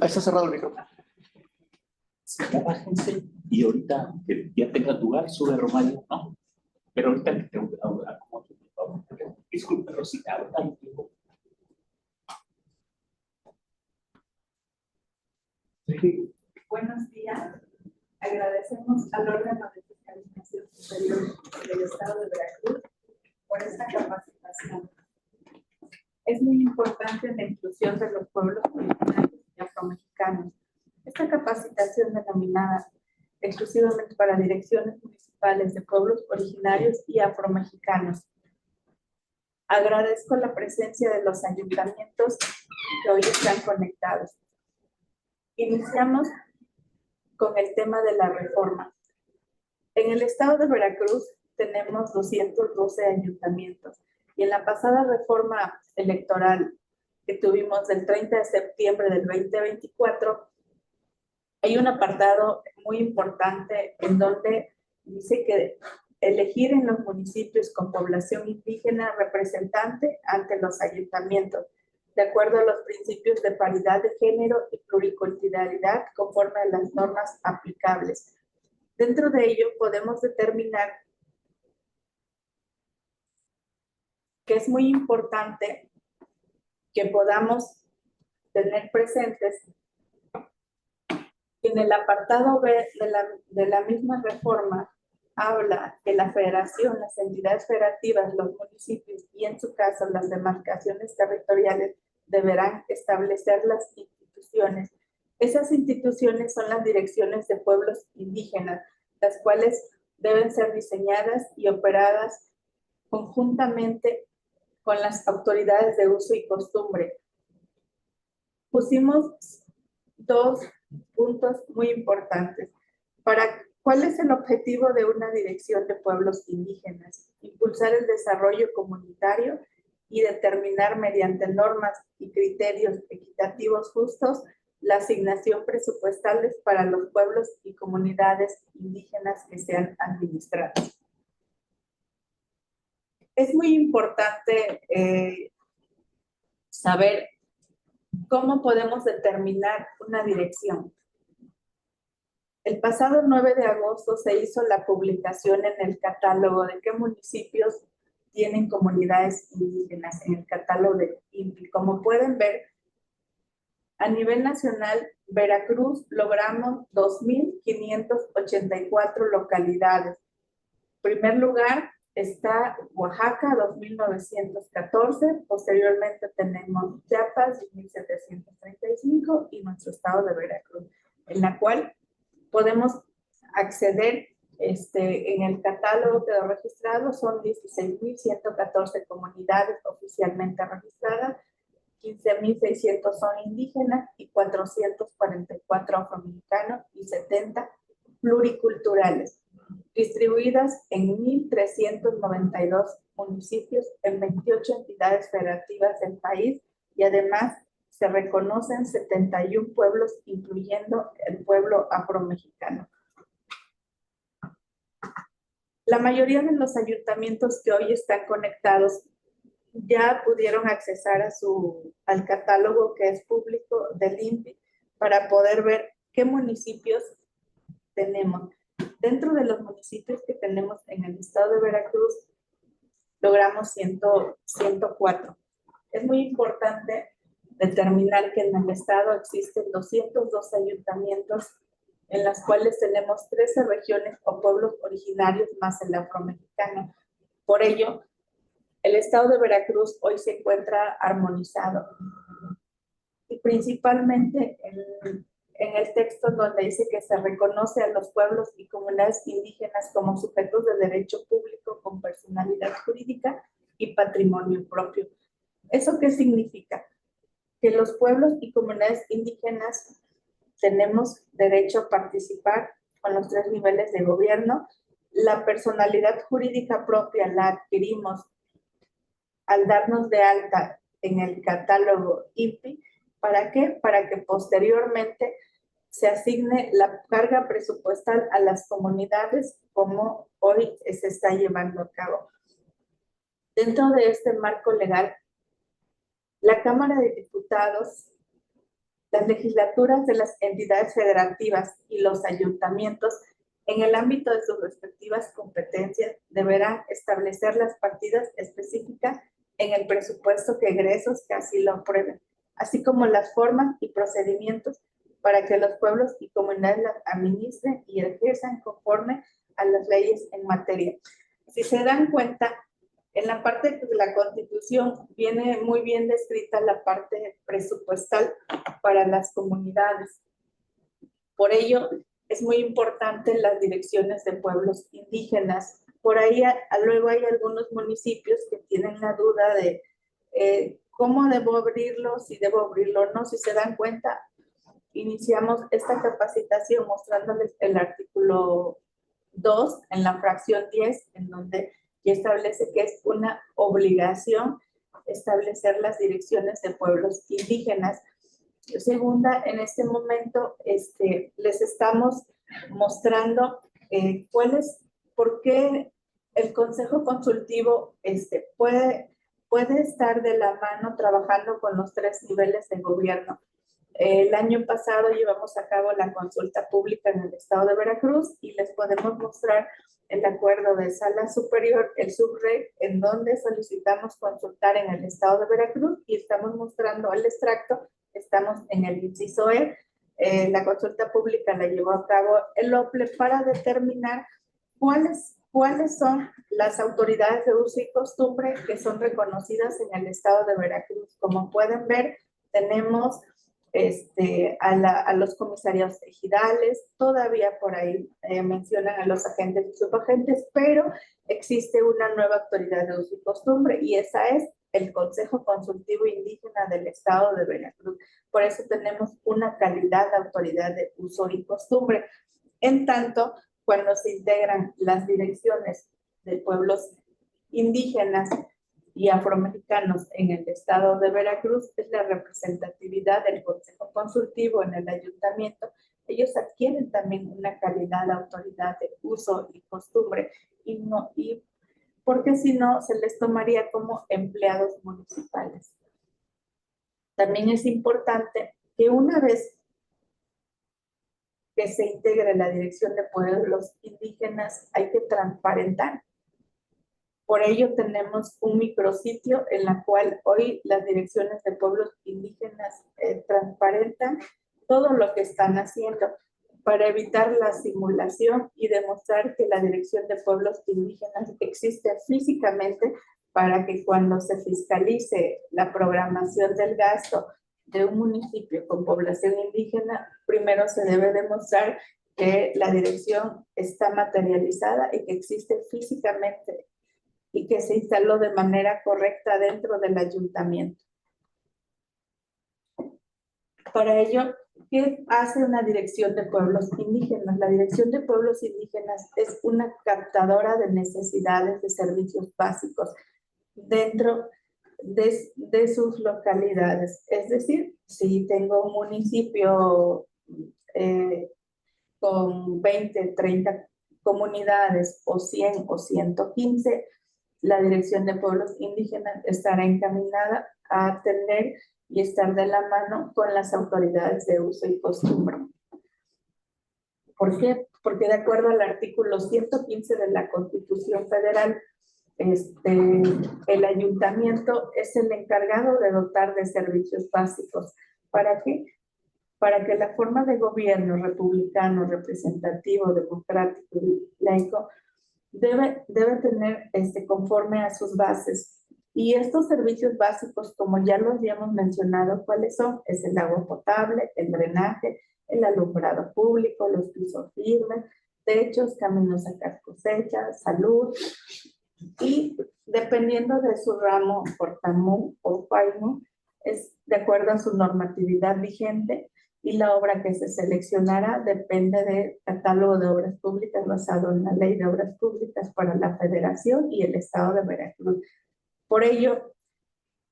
Ahí está cerrado el micrófono. Bájense y ahorita que ya tenga lugar, sube Romario, ¿no? Pero ahorita que tengo que hablar con otro, por favor. Disculpe, Rosita, ahorita. Sí. Buenos días. Agradecemos al órgano de fiscalización superior del Estado de Veracruz por esta capacitación. Es muy importante la inclusión de los pueblos originarios y afromexicanos. Esta capacitación denominada exclusivamente para direcciones municipales de pueblos originarios y afromexicanos. Agradezco la presencia de los ayuntamientos que hoy están conectados. Iniciamos con el tema de la reforma. En el estado de Veracruz tenemos 212 ayuntamientos y en la pasada reforma electoral que tuvimos del 30 de septiembre del 2024, hay un apartado muy importante en donde dice que elegir en los municipios con población indígena representante ante los ayuntamientos, de acuerdo a los principios de paridad de género y pluriculturalidad conforme a las normas aplicables. Dentro de ello podemos determinar que es muy importante que podamos tener presentes que en el apartado B de la misma reforma habla que la federación, las entidades federativas, los municipios y en su caso las demarcaciones territoriales deberán establecer las instituciones. Esas instituciones son las direcciones de pueblos indígenas, las cuales deben ser diseñadas y operadas conjuntamente con las autoridades de uso y costumbre. Pusimos dos puntos muy importantes. ¿Cuál es el objetivo de una dirección de pueblos indígenas? Impulsar el desarrollo comunitario y determinar mediante normas y criterios equitativos justos la asignación presupuestales para los pueblos y comunidades indígenas que sean administrados. Es muy importante saber cómo podemos determinar una dirección. El pasado 9 de agosto se hizo la publicación en el catálogo de qué municipios tienen comunidades indígenas en el catálogo de INPI. Como pueden ver, a nivel nacional, Veracruz logramos 2,584 localidades. En primer lugar está Oaxaca, 2,914. Posteriormente tenemos Chiapas, 1,735 y nuestro estado de Veracruz, en la cual podemos acceder en el catálogo que registrado. Son 16,114 comunidades oficialmente registradas, 15,600 son indígenas y 444 afromexicanos y 70 pluriculturales, distribuidas en 1,392 municipios en 28 entidades federativas del país, y además se reconocen 71 pueblos, incluyendo el pueblo afromexicano. La mayoría de los ayuntamientos que hoy están conectados ya pudieron accesar al catálogo que es público del INPI para poder ver qué municipios tenemos. Dentro de los municipios que tenemos en el estado de Veracruz, logramos 104. Es muy importante determinar que en el estado existen 202 ayuntamientos, en las cuales tenemos 13 regiones o pueblos originarios más el afromexicano. Por ello, el estado de Veracruz hoy se encuentra armonizado. Y principalmente en el texto donde dice que se reconoce a los pueblos y comunidades indígenas como sujetos de derecho público con personalidad jurídica y patrimonio propio. ¿Eso qué significa? Que los pueblos y comunidades indígenas tenemos derecho a participar con los 3 niveles de gobierno. La personalidad jurídica propia la adquirimos al darnos de alta en el catálogo INPI. ¿Para qué? Para que posteriormente se asigne la carga presupuestal a las comunidades como hoy se está llevando a cabo. Dentro de este marco legal, la Cámara de Diputados Las legislaturas de las entidades federativas y los ayuntamientos, en el ámbito de sus respectivas competencias, deberán establecer las partidas específicas en el presupuesto que egresos que así lo aprueben, así como las formas y procedimientos para que los pueblos y comunidades las administren y ejerzan conforme a las leyes en materia. Si se dan cuenta, en la parte de la Constitución viene muy bien descrita la parte presupuestal para las comunidades. Por ello, es muy importante las direcciones de pueblos indígenas. Por ahí luego hay algunos municipios que tienen la duda de cómo debo abrirlo, si debo abrirlo o no. Si se dan cuenta, iniciamos esta capacitación mostrándoles el artículo 2 en la fracción 10, en donde ya establece que es una obligación establecer las direcciones de pueblos indígenas. Segunda, en este momento les estamos mostrando por qué el Consejo Consultivo puede estar de la mano trabajando con los 3 niveles de gobierno. El año pasado llevamos a cabo la consulta pública en el estado de Veracruz y les podemos mostrar el acuerdo de sala superior, el SUBREC, en donde solicitamos consultar en el estado de Veracruz y estamos mostrando el extracto. Estamos en el inciso E. La consulta pública la llevó a cabo el OPLE para determinar cuáles son las autoridades de uso y costumbre que son reconocidas en el estado de Veracruz. Como pueden ver, tenemos a los comisarios ejidales, todavía por ahí mencionan a los agentes y subagentes, pero existe una nueva autoridad de uso y costumbre y esa es el Consejo Consultivo Indígena del Estado de Veracruz. Por eso tenemos una calidad de autoridad de uso y costumbre. En tanto, cuando se integran las direcciones de pueblos indígenas y afromexicanos en el estado de Veracruz, es la representatividad del Consejo Consultivo en el ayuntamiento. Ellos adquieren también una calidad de autoridad de uso y costumbre y porque si no se les tomaría como empleados municipales. También es importante que una vez que se integre la dirección de pueblos indígenas hay que transparentar. Por ello tenemos un micrositio en la cual hoy las direcciones de pueblos indígenas transparentan todo lo que están haciendo para evitar la simulación y demostrar que la dirección de pueblos indígenas existe físicamente para que cuando se fiscalice la programación del gasto de un municipio con población indígena, primero se debe demostrar que la dirección está materializada y que existe físicamente y que se instaló de manera correcta dentro del ayuntamiento. Para ello, ¿qué hace una dirección de pueblos indígenas? La dirección de pueblos indígenas es una captadora de necesidades de servicios básicos dentro de sus localidades. Es decir, si tengo un municipio con 20, 30 comunidades o 100 o 115, la Dirección de Pueblos Indígenas estará encaminada a atender y estar de la mano con las autoridades de uso y costumbre. ¿Por qué? Porque de acuerdo al artículo 115 de la Constitución Federal, el ayuntamiento es el encargado de dotar de servicios básicos. ¿Para qué? Para que la forma de gobierno republicano, representativo, democrático y laico debe tener conforme a sus bases. Y estos servicios básicos, como ya los habíamos mencionado, ¿cuáles son? Es el agua potable, el drenaje, el alumbrado público, los pisos firmes, techos, caminos a cosecha, salud. Y dependiendo de su ramo, portamón o paimo, es de acuerdo a su normatividad vigente, y la obra que se seleccionará depende del catálogo de obras públicas basado en la Ley de Obras Públicas para la Federación y el Estado de Veracruz. Por ello,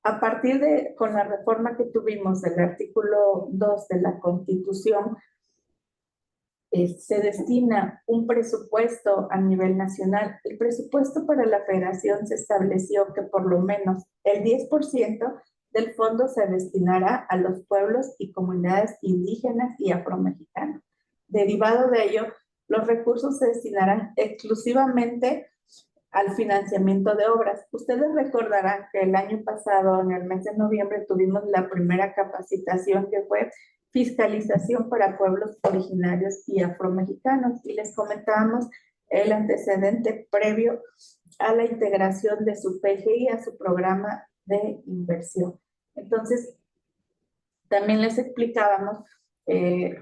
a partir con la reforma que tuvimos del artículo 2 de la Constitución, se destina un presupuesto a nivel nacional. El presupuesto para la Federación se estableció que por lo menos el 10% del fondo se destinará a los pueblos y comunidades indígenas y afromexicanos. Derivado de ello, los recursos se destinarán exclusivamente al financiamiento de obras. Ustedes recordarán que el año pasado, en el mes de noviembre, tuvimos la primera capacitación que fue fiscalización para pueblos originarios y afromexicanos, y les comentábamos el antecedente previo a la integración de su PGI a su programa de inversión. Entonces, también les explicábamos que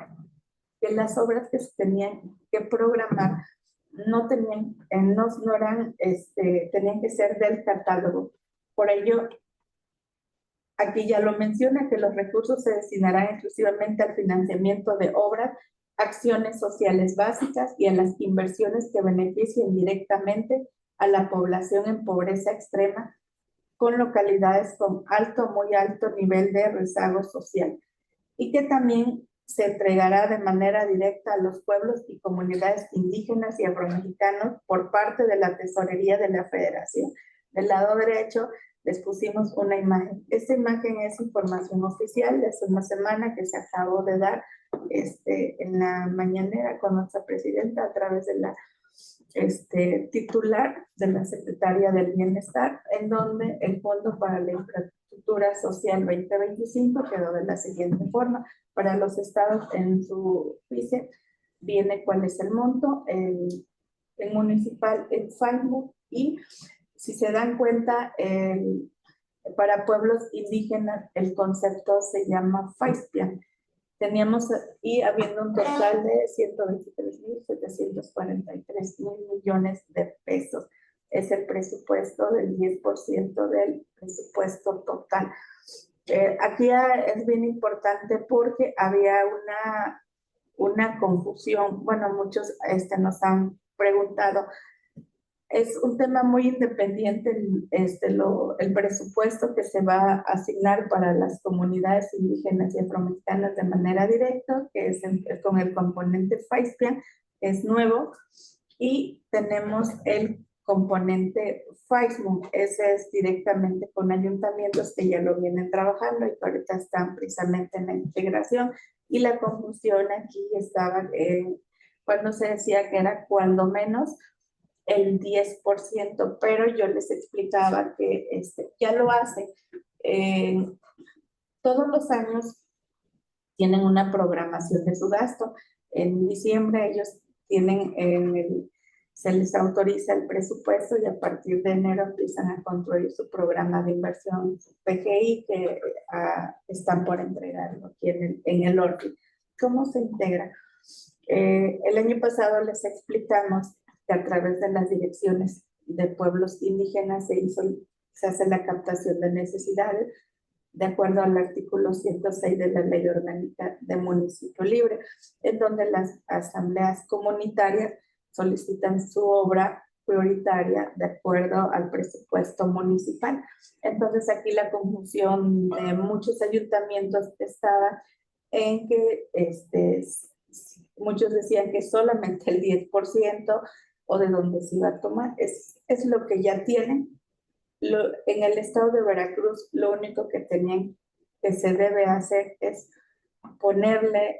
las obras que se tenían que programar no tenían, no eran, tenían que ser del catálogo. Por ello, aquí ya lo menciona, que los recursos se destinarán exclusivamente al financiamiento de obras, acciones sociales básicas y a las inversiones que beneficien directamente a la población en pobreza extrema, con localidades con alto o muy alto nivel de rezago social, y que también se entregará de manera directa a los pueblos y comunidades indígenas y afromexicanos por parte de la Tesorería de la Federación. Del lado derecho les pusimos una imagen. Esta imagen es información oficial de hace una semana que se acabó de dar en la mañanera con nuestra presidenta a través de la titular de la Secretaría del Bienestar, en donde el Fondo para la Infraestructura Social 2025 quedó de la siguiente forma. Para los estados, en su fiche viene cuál es el monto, el municipal, el FAIMU, y si se dan cuenta, para pueblos indígenas el concepto se llama FAISPIAN. Teníamos, y habiendo un total de 123.743 millones de pesos. Es el presupuesto del 10% del presupuesto total. Aquí es bien importante porque había una confusión. Bueno, muchos nos han preguntado. Es un tema muy independiente el presupuesto que se va a asignar para las comunidades indígenas y afromexicanas de manera directa, que es con el componente FAISPIAN, que es nuevo, y tenemos el componente FAISMU, ese es directamente con ayuntamientos que ya lo vienen trabajando y que ahorita están precisamente en la integración, y la confusión aquí estaba cuando se decía que era cuando menos el 10%, pero yo les explicaba que ya lo hace. Todos los años tienen una programación de su gasto. En diciembre ellos tienen, se les autoriza el presupuesto y a partir de enero empiezan a construir su programa de inversión PGI que están por entregarlo aquí en el ORFI. ¿Cómo se integra? El año pasado les explicamos que a través de las direcciones de pueblos indígenas se hace la captación de necesidades de acuerdo al artículo 106 de la Ley Orgánica de Municipio Libre, en donde las asambleas comunitarias solicitan su obra prioritaria de acuerdo al presupuesto municipal. Entonces aquí la confusión de muchos ayuntamientos estaba en que muchos decían que solamente el 10% o de donde se iba a tomar es lo que ya tienen. En el estado de Veracruz, lo único que se debe hacer es ponerle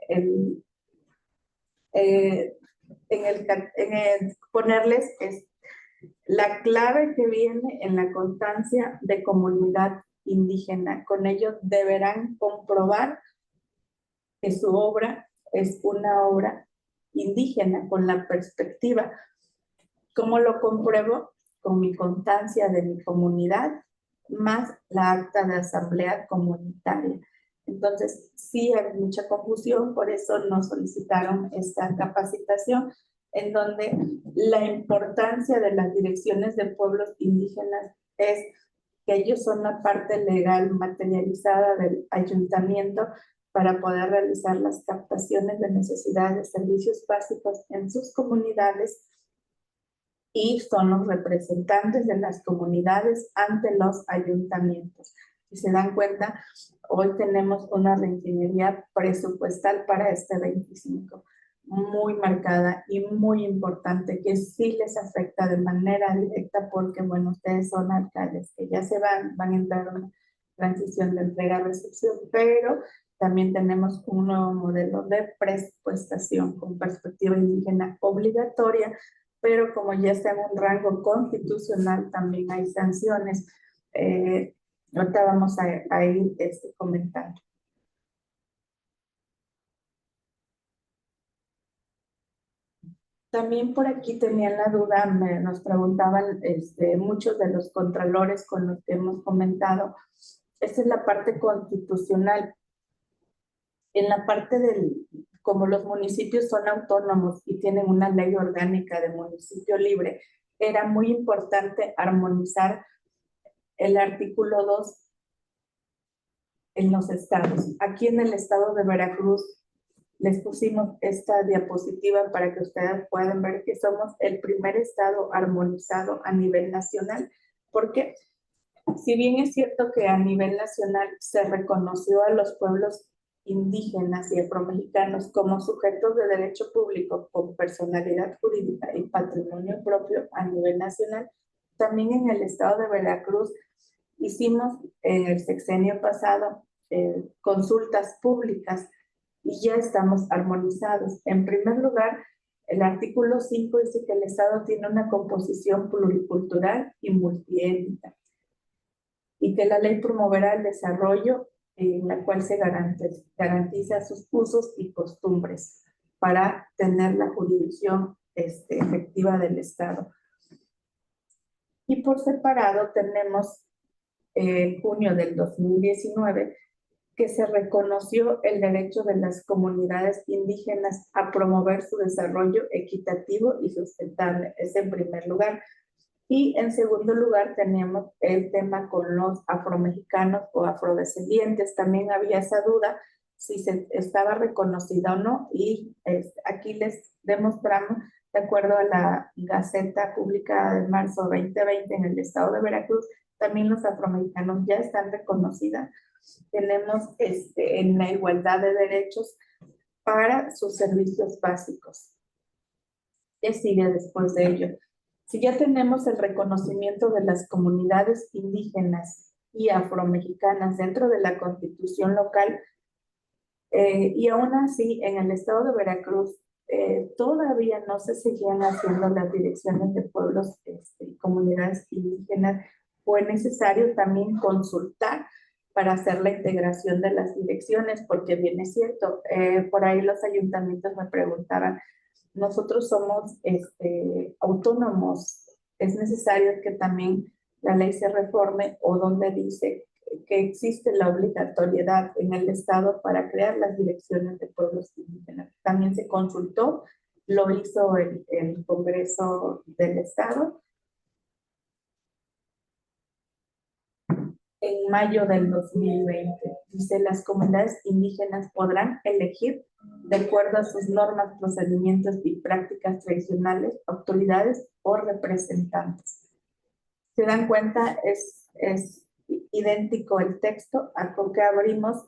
ponerles la clave que viene en la constancia de comunidad indígena. Con ello deberán comprobar que su obra es una obra indígena con la perspectiva. ¿Cómo lo compruebo? Con mi constancia de mi comunidad más la acta de asamblea comunitaria. Entonces, sí hay mucha confusión, por eso nos solicitaron esta capacitación, en donde la importancia de las direcciones de pueblos indígenas es que ellos son la parte legal materializada del ayuntamiento para poder realizar las captaciones de necesidades de servicios básicos en sus comunidades, y son los representantes de las comunidades ante los ayuntamientos. Si se dan cuenta, hoy tenemos una reingeniería presupuestal para este 25, muy marcada y muy importante, que sí les afecta de manera directa porque, bueno, ustedes son alcaldes que ya se van a entrar transición de entrega-recepción, pero también tenemos un nuevo modelo de presupuestación con perspectiva indígena obligatoria, pero como ya está en un rango constitucional, también hay sanciones. Ahorita vamos a ir comentando. También por aquí tenían la duda, nos preguntaban muchos de los contralores con los que hemos comentado. Esta es la parte constitucional. En la parte como los municipios son autónomos y tienen una ley orgánica de municipio libre, era muy importante armonizar el artículo 2 en los estados. Aquí en el estado de Veracruz les pusimos esta diapositiva para que ustedes puedan ver que somos el primer estado armonizado a nivel nacional, porque si bien es cierto que a nivel nacional se reconoció a los pueblos indígenas y afromexicanos como sujetos de derecho público con personalidad jurídica y patrimonio propio a nivel nacional, también en el estado de Veracruz hicimos en el sexenio pasado consultas públicas y ya estamos armonizados. En primer lugar, el artículo 5 dice que el Estado tiene una composición pluricultural y multiétnica y que la ley promoverá el desarrollo en la cual se garantiza sus usos y costumbres para tener la jurisdicción efectiva del Estado. Y por separado tenemos en junio del 2019 que se reconoció el derecho de las comunidades indígenas a promover su desarrollo equitativo y sustentable. Es en primer lugar. Y en segundo lugar tenemos el tema con los afromexicanos o afrodescendientes. También había esa duda si se estaba reconocida o no, y aquí les demostramos, de acuerdo a la Gaceta publicada de marzo 2020 en el estado de Veracruz, también los afromexicanos ya están reconocidas. Tenemos en la igualdad de derechos para sus servicios básicos. ¿Qué sigue después de ello? Si ya tenemos el reconocimiento de las comunidades indígenas y afromexicanas dentro de la Constitución local, y aún así en el estado de Veracruz todavía no se seguían haciendo las direcciones de pueblos y comunidades indígenas, fue necesario también consultar para hacer la integración de las direcciones, porque bien es cierto, por ahí los ayuntamientos me preguntaban, nosotros somos autónomos, es necesario que también la ley se reforme, o donde dice que existe la obligatoriedad en el Estado para crear las direcciones de pueblos indígenas. También se consultó, lo hizo el Congreso del Estado en mayo del 2020. Dice, las comunidades indígenas podrán elegir, de acuerdo a sus normas, procedimientos y prácticas tradicionales, autoridades o representantes. ¿Se dan cuenta? Es idéntico el texto a con que abrimos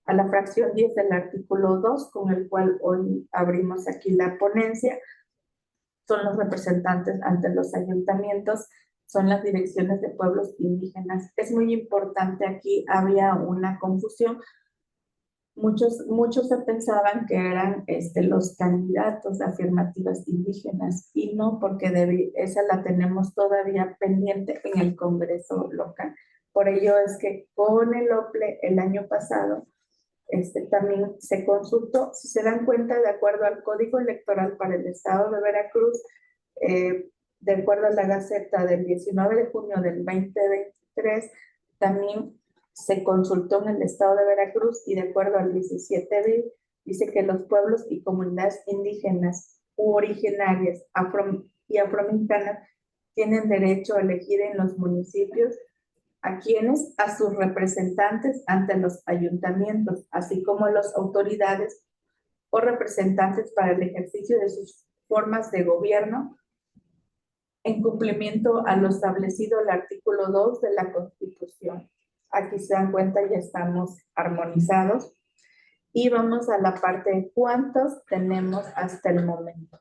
a la fracción 10 del artículo 2, con el cual hoy abrimos aquí la ponencia. Son los representantes ante los ayuntamientos, son las direcciones de pueblos indígenas. Es muy importante, aquí había una confusión. Muchos se pensaban que eran los candidatos de afirmativas indígenas, y no, porque esa la tenemos todavía pendiente en el Congreso local. Por ello es que con el OPLE el año pasado también se consultó. Si se dan cuenta, de acuerdo al Código Electoral para el Estado de Veracruz, de acuerdo a la Gaceta del 19 de junio del 2023, también se consultó en el estado de Veracruz, y de acuerdo al 17 b dice que los pueblos y comunidades indígenas u originarias y afromexicanas tienen derecho a elegir en los municipios a quienes, a sus representantes ante los ayuntamientos, así como las autoridades o representantes para el ejercicio de sus formas de gobierno, en cumplimiento a lo establecido el artículo 2 de la Constitución. Aquí se dan cuenta, ya estamos armonizados. Y vamos a la parte de cuántos tenemos hasta el momento.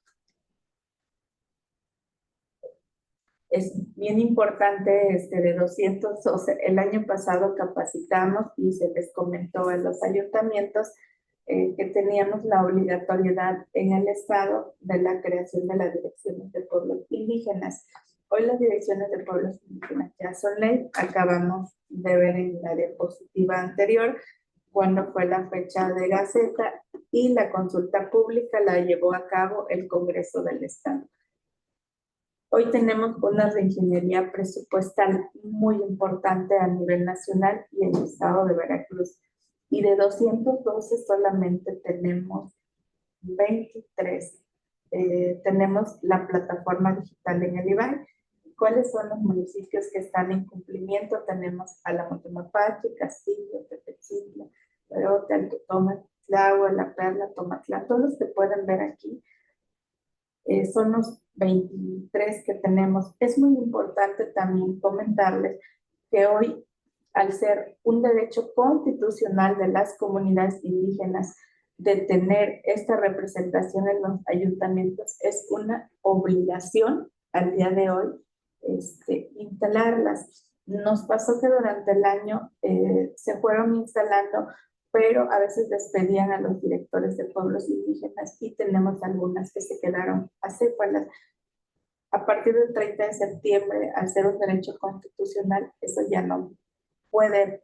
Es bien importante, de 212, el año pasado capacitamos y se les comentó a los ayuntamientos que teníamos la obligatoriedad en el Estado de la creación de las direcciones de pueblos indígenas. Hoy las direcciones de pueblos indígenas ya son ley. Acabamos de ver en la diapositiva anterior cuándo fue la fecha de Gaceta, y la consulta pública la llevó a cabo el Congreso del Estado. Hoy tenemos una reingeniería presupuestal muy importante a nivel nacional y en el estado de Veracruz. Y de 212 solamente tenemos 23. Tenemos la plataforma digital en el IBAN. ¿Cuáles son los municipios que están en cumplimiento? Tenemos Alamotomapache, Castillo, Tepetzintla, Perote, Alto Tomas, Tlahua, La Perla, Tomatlán, todos los que pueden ver aquí. Son los 23 que tenemos. Es muy importante también comentarles que hoy, al ser un derecho constitucional de las comunidades indígenas de tener esta representación en los ayuntamientos, es una obligación al día de hoy instalarlas. Nos pasó que durante el año se fueron instalando, pero a veces despedían a los directores de pueblos indígenas y tenemos algunas que se quedaron acéfalas. A partir del 30 de septiembre, al ser un derecho constitucional, eso ya no puede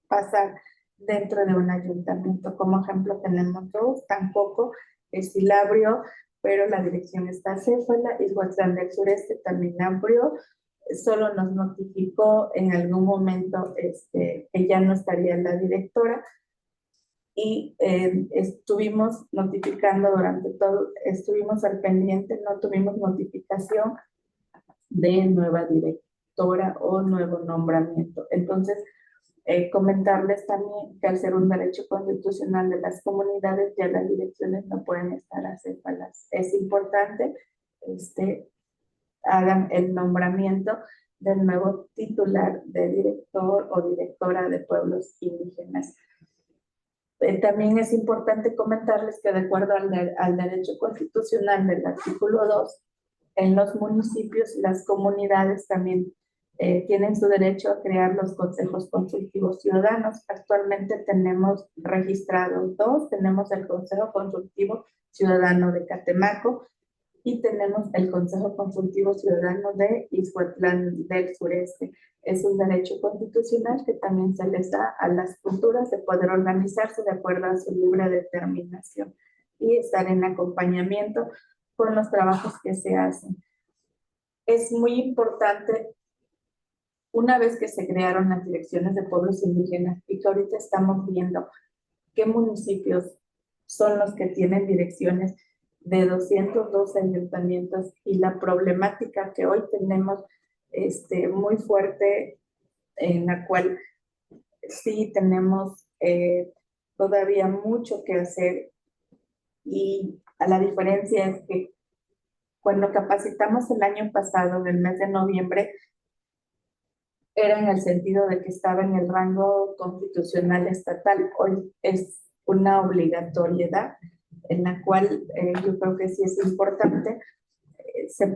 pasar dentro de un ayuntamiento. Como ejemplo tenemos dos, tampoco es Silabrio, pero la dirección está acéfala. Ixhuatlán del Sureste también abrió, solo nos notificó en algún momento que ya no estaría la directora, y estuvimos notificando durante todo, estuvimos al pendiente, no tuvimos notificación de nueva directora o nuevo nombramiento. Entonces, comentarles también que al ser un derecho constitucional de las comunidades, ya las direcciones no pueden estar acéfalas. Es importante hagan el nombramiento del nuevo titular de director o directora de pueblos indígenas. También es importante comentarles que de acuerdo al derecho constitucional del artículo 2, en los municipios, las comunidades también tienen su derecho a crear los consejos consultivos ciudadanos. Actualmente tenemos registrados dos. Tenemos el Consejo Consultivo Ciudadano de Catemaco y tenemos el Consejo Consultivo Ciudadano de Ixhuatlán del Sureste. Es un derecho constitucional que también se les da a las culturas de poder organizarse de acuerdo a su libre determinación y estar en acompañamiento con los trabajos que se hacen. Es muy importante, una vez que se crearon las direcciones de pueblos indígenas y que ahorita estamos viendo qué municipios son los que tienen direcciones de 212 ayuntamientos, y la problemática que hoy tenemos muy fuerte, en la cual sí tenemos todavía mucho que hacer, y a la diferencia es que cuando capacitamos el año pasado, en el mes de noviembre, era en el sentido de que estaba en el rango constitucional estatal. Hoy es una obligatoriedad en la cual yo creo que sí es importante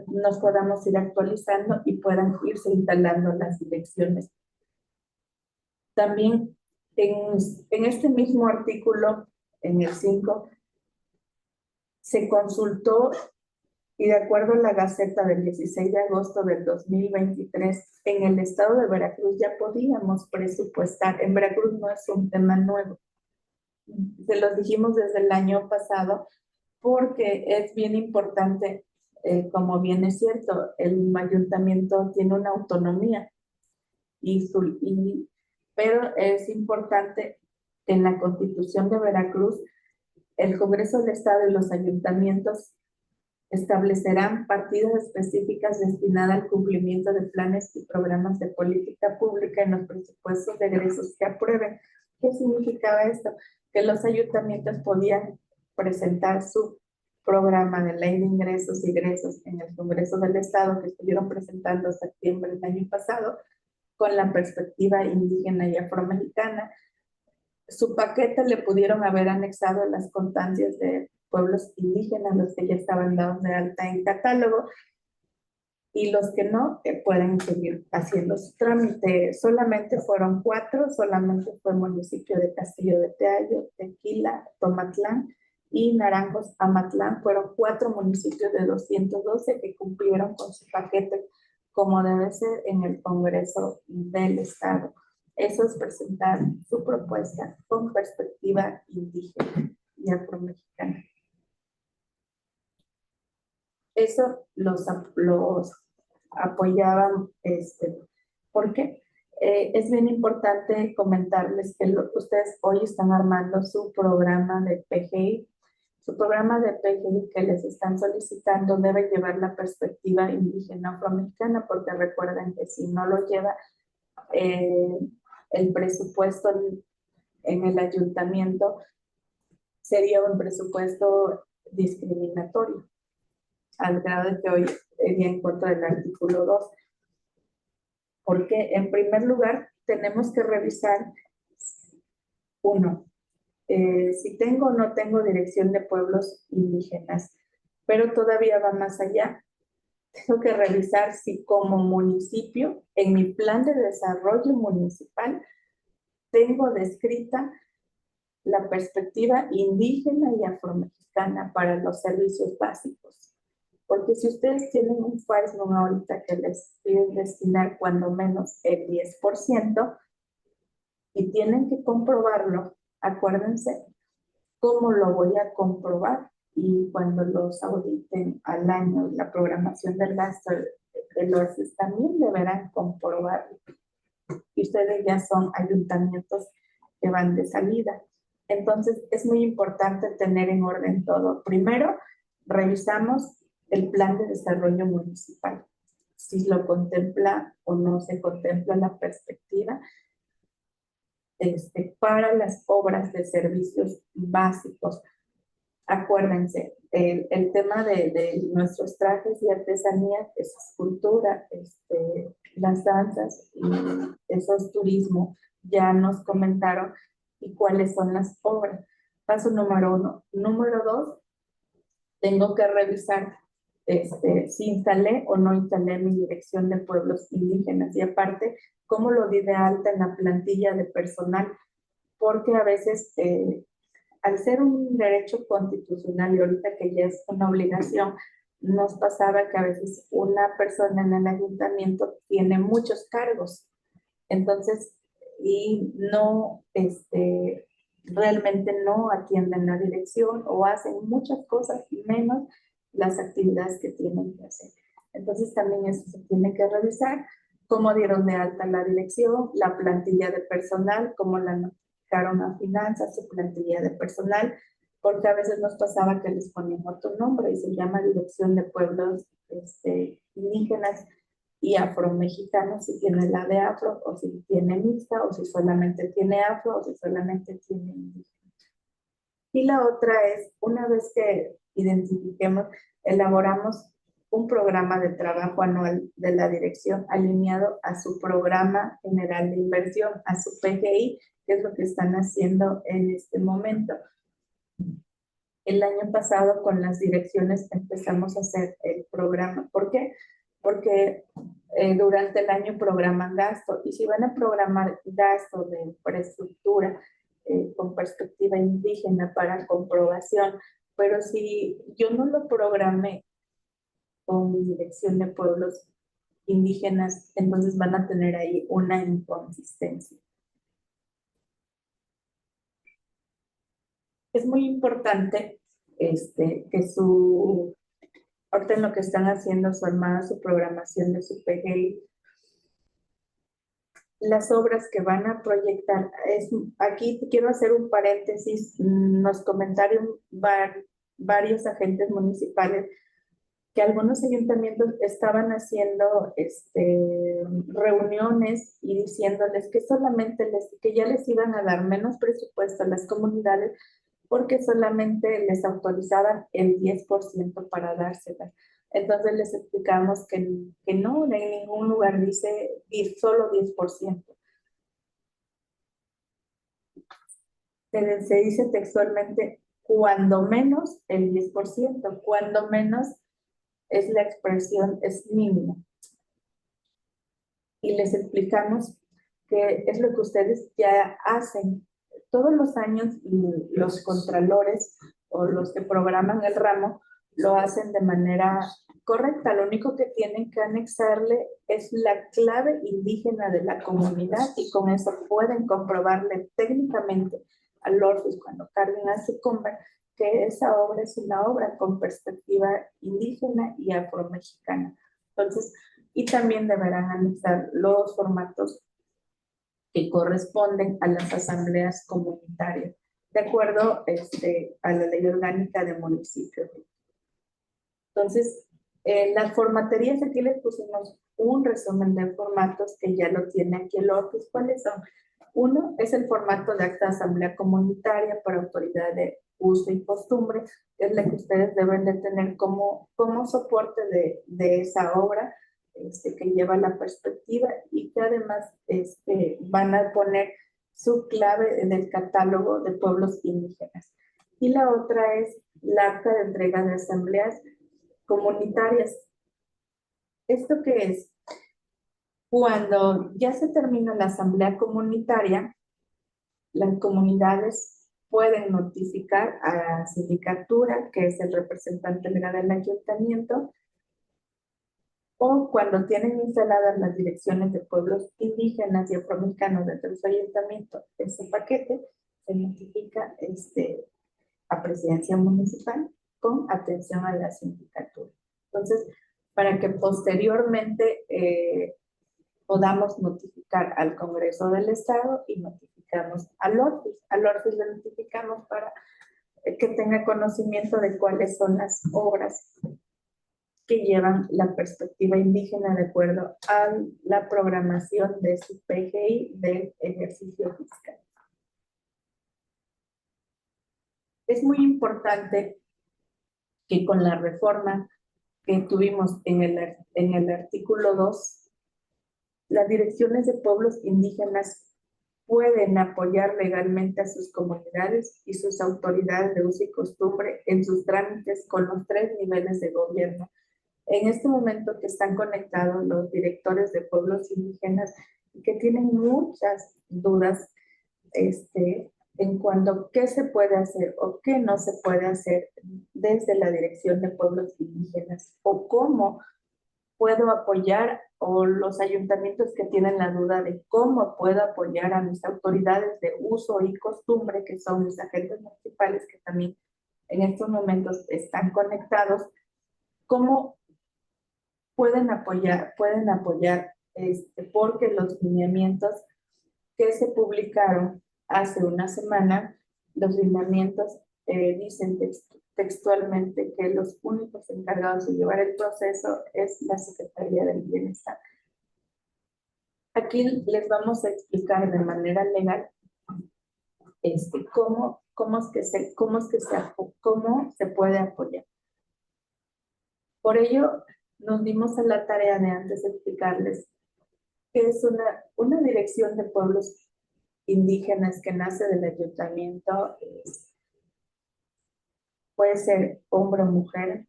nos podamos ir actualizando y puedan irse instalando las direcciones. También en este mismo artículo, en el 5, se consultó, y de acuerdo a la Gaceta del 16 de agosto del 2023, en el estado de Veracruz ya podíamos presupuestar. En Veracruz no es un tema nuevo. Se los dijimos desde el año pasado, porque es bien importante, como bien es cierto, el ayuntamiento tiene una autonomía, pero es importante en la Constitución de Veracruz, el Congreso del Estado y los ayuntamientos establecerán partidas específicas destinadas al cumplimiento de planes y programas de política pública en los presupuestos de egresos que aprueben. ¿Qué significaba esto? Que los ayuntamientos podían presentar su programa de ley de ingresos y egresos en el Congreso del Estado, que estuvieron presentando en septiembre del año pasado, con la perspectiva indígena y afromexicana. Su paquete le pudieron haber anexado las constancias de pueblos indígenas, los que ya estaban dados de alta en catálogo, y los que no pueden seguir haciendo su trámite. Solamente fueron 4, solamente fue el municipio de Castillo de Teallo, Tequila, Tomatlán y Naranjos, Amatlán. Fueron 4 municipios de 212 que cumplieron con su paquete como debe ser en el Congreso del Estado. Esos presentaron su propuesta con perspectiva indígena y afromexicana. Eso los apoyaban, porque es bien importante comentarles que ustedes hoy están armando su programa de PGI. Su programa de PGI que les están solicitando debe llevar la perspectiva indígena afromexicana, porque recuerden que si no lo lleva, el presupuesto en el ayuntamiento sería un presupuesto discriminatorio, al grado de que hoy iría en contra del artículo 2. Porque en primer lugar tenemos que revisar, uno, si tengo o no tengo dirección de pueblos indígenas, pero todavía va más allá. Tengo que revisar si como municipio, en mi plan de desarrollo municipal, tengo descrita la perspectiva indígena y afromexicana para los servicios básicos. Porque si ustedes tienen un FARSNUM ahorita que les piden destinar cuando menos el 10% y tienen que comprobarlo, acuérdense cómo lo voy a comprobar, y cuando los auditen al año la programación del gasto de los también deberán comprobarlo. Y ustedes ya son ayuntamientos que van de salida. Entonces es muy importante tener en orden todo. Primero, revisamos el plan de desarrollo municipal, si lo contempla o no se contempla la perspectiva para las obras de servicios básicos. Acuérdense, el tema de nuestros trajes y artesanía, es cultura, las danzas y esos turismo, ya nos comentaron y cuáles son las obras. Paso número 1. Número 2, tengo que revisar si instalé o no instalé mi dirección de pueblos indígenas, y aparte, cómo lo di de alta en la plantilla de personal, porque a veces, al ser un derecho constitucional y ahorita que ya es una obligación, nos pasaba que a veces una persona en el ayuntamiento tiene muchos cargos, entonces, y no, realmente no atienden la dirección o hacen muchas cosas menos las actividades que tienen que hacer. Entonces también eso se tiene que revisar, cómo dieron de alta la dirección, la plantilla de personal, cómo la notificaron a finanzas, su plantilla de personal, porque a veces nos pasaba que les ponían otro nombre y se llama Dirección de Pueblos Indígenas y afromexicanos, si tiene la de afro, o si tiene mixta, o si solamente tiene afro, o si solamente tiene indígena. Y la otra es, una vez que identifiquemos, elaboramos un programa de trabajo anual de la dirección alineado a su programa general de inversión, a su PGI, que es lo que están haciendo en este momento. El año pasado con las direcciones empezamos a hacer el programa. ¿Por qué? Porque durante el año programan gasto, y si van a programar gasto de infraestructura con perspectiva indígena para comprobación, pero si yo no lo programé con mi dirección de pueblos indígenas, entonces van a tener ahí una inconsistencia. Es muy importante que ahorita en lo que están haciendo su armada, su programación de su PGI, las obras que van a proyectar, aquí quiero hacer un paréntesis, nos comentaron varios agentes municipales que algunos ayuntamientos estaban haciendo reuniones y diciéndoles que solamente que ya les iban a dar menos presupuesto a las comunidades porque solamente les autorizaban el 10% para dárselas. Entonces les explicamos que no, en ningún lugar dice solo 10%. Se dice textualmente cuando menos el 10%, cuando menos es la expresión, es mínima. Y les explicamos que es lo que ustedes ya hacen. Todos los años los contralores o los que programan el ramo lo hacen de manera correcta. Lo único que tienen que anexarle es la clave indígena de la comunidad y con eso pueden comprobarle técnicamente al Orfis cuando carguen a su comba que esa obra es una obra con perspectiva indígena y afromexicana. Entonces, y también deberán anexar los formatos que corresponden a las asambleas comunitarias, de acuerdo a la ley orgánica de municipios. Entonces, las formaterías, aquí les pusimos un resumen de formatos que ya lo tiene aquí el Orfis. ¿Cuáles son? Uno es el formato de acta de asamblea comunitaria por autoridad de uso y costumbre, que es la que ustedes deben de tener como soporte de esa obra, que lleva la perspectiva y que además van a poner su clave en el catálogo de pueblos indígenas. Y la otra es la acta de entrega de asambleas comunitarias. ¿Esto qué es? Cuando ya se termina la asamblea comunitaria, las comunidades pueden notificar a la sindicatura, que es el representante legal del ayuntamiento, o cuando tienen instaladas las direcciones de pueblos indígenas y afromexicanos dentro de su ayuntamiento, ese paquete se notifica a presidencia municipal con atención a la sindicatura. Entonces, para que posteriormente podamos notificar al Congreso del Estado y notificamos al Orfis. Al Orfis le notificamos para que tenga conocimiento de cuáles son las obras que llevan la perspectiva indígena de acuerdo a la programación de su PGI del ejercicio fiscal. Es muy importante que con la reforma que tuvimos en el artículo 2, las direcciones de pueblos indígenas pueden apoyar legalmente a sus comunidades y sus autoridades de uso y costumbre en sus trámites con los 3 niveles de gobierno. En este momento que están conectados los directores de pueblos indígenas y que tienen muchas dudas en cuanto a qué se puede hacer o qué no se puede hacer desde la Dirección de Pueblos Indígenas o cómo puedo apoyar, o los ayuntamientos que tienen la duda de cómo puedo apoyar a mis autoridades de uso y costumbre, que son mis agentes municipales, que también en estos momentos están conectados, cómo pueden apoyar, porque los lineamientos que se publicaron hace una semana, los lineamientos dicen textualmente que los únicos encargados de llevar el proceso es la Secretaría del Bienestar. Aquí les vamos a explicar de manera legal cómo se puede apoyar. Por ello, nos dimos a la tarea de antes explicarles que es una dirección de pueblos indígenas que nace del ayuntamiento. Puede ser hombre o mujer,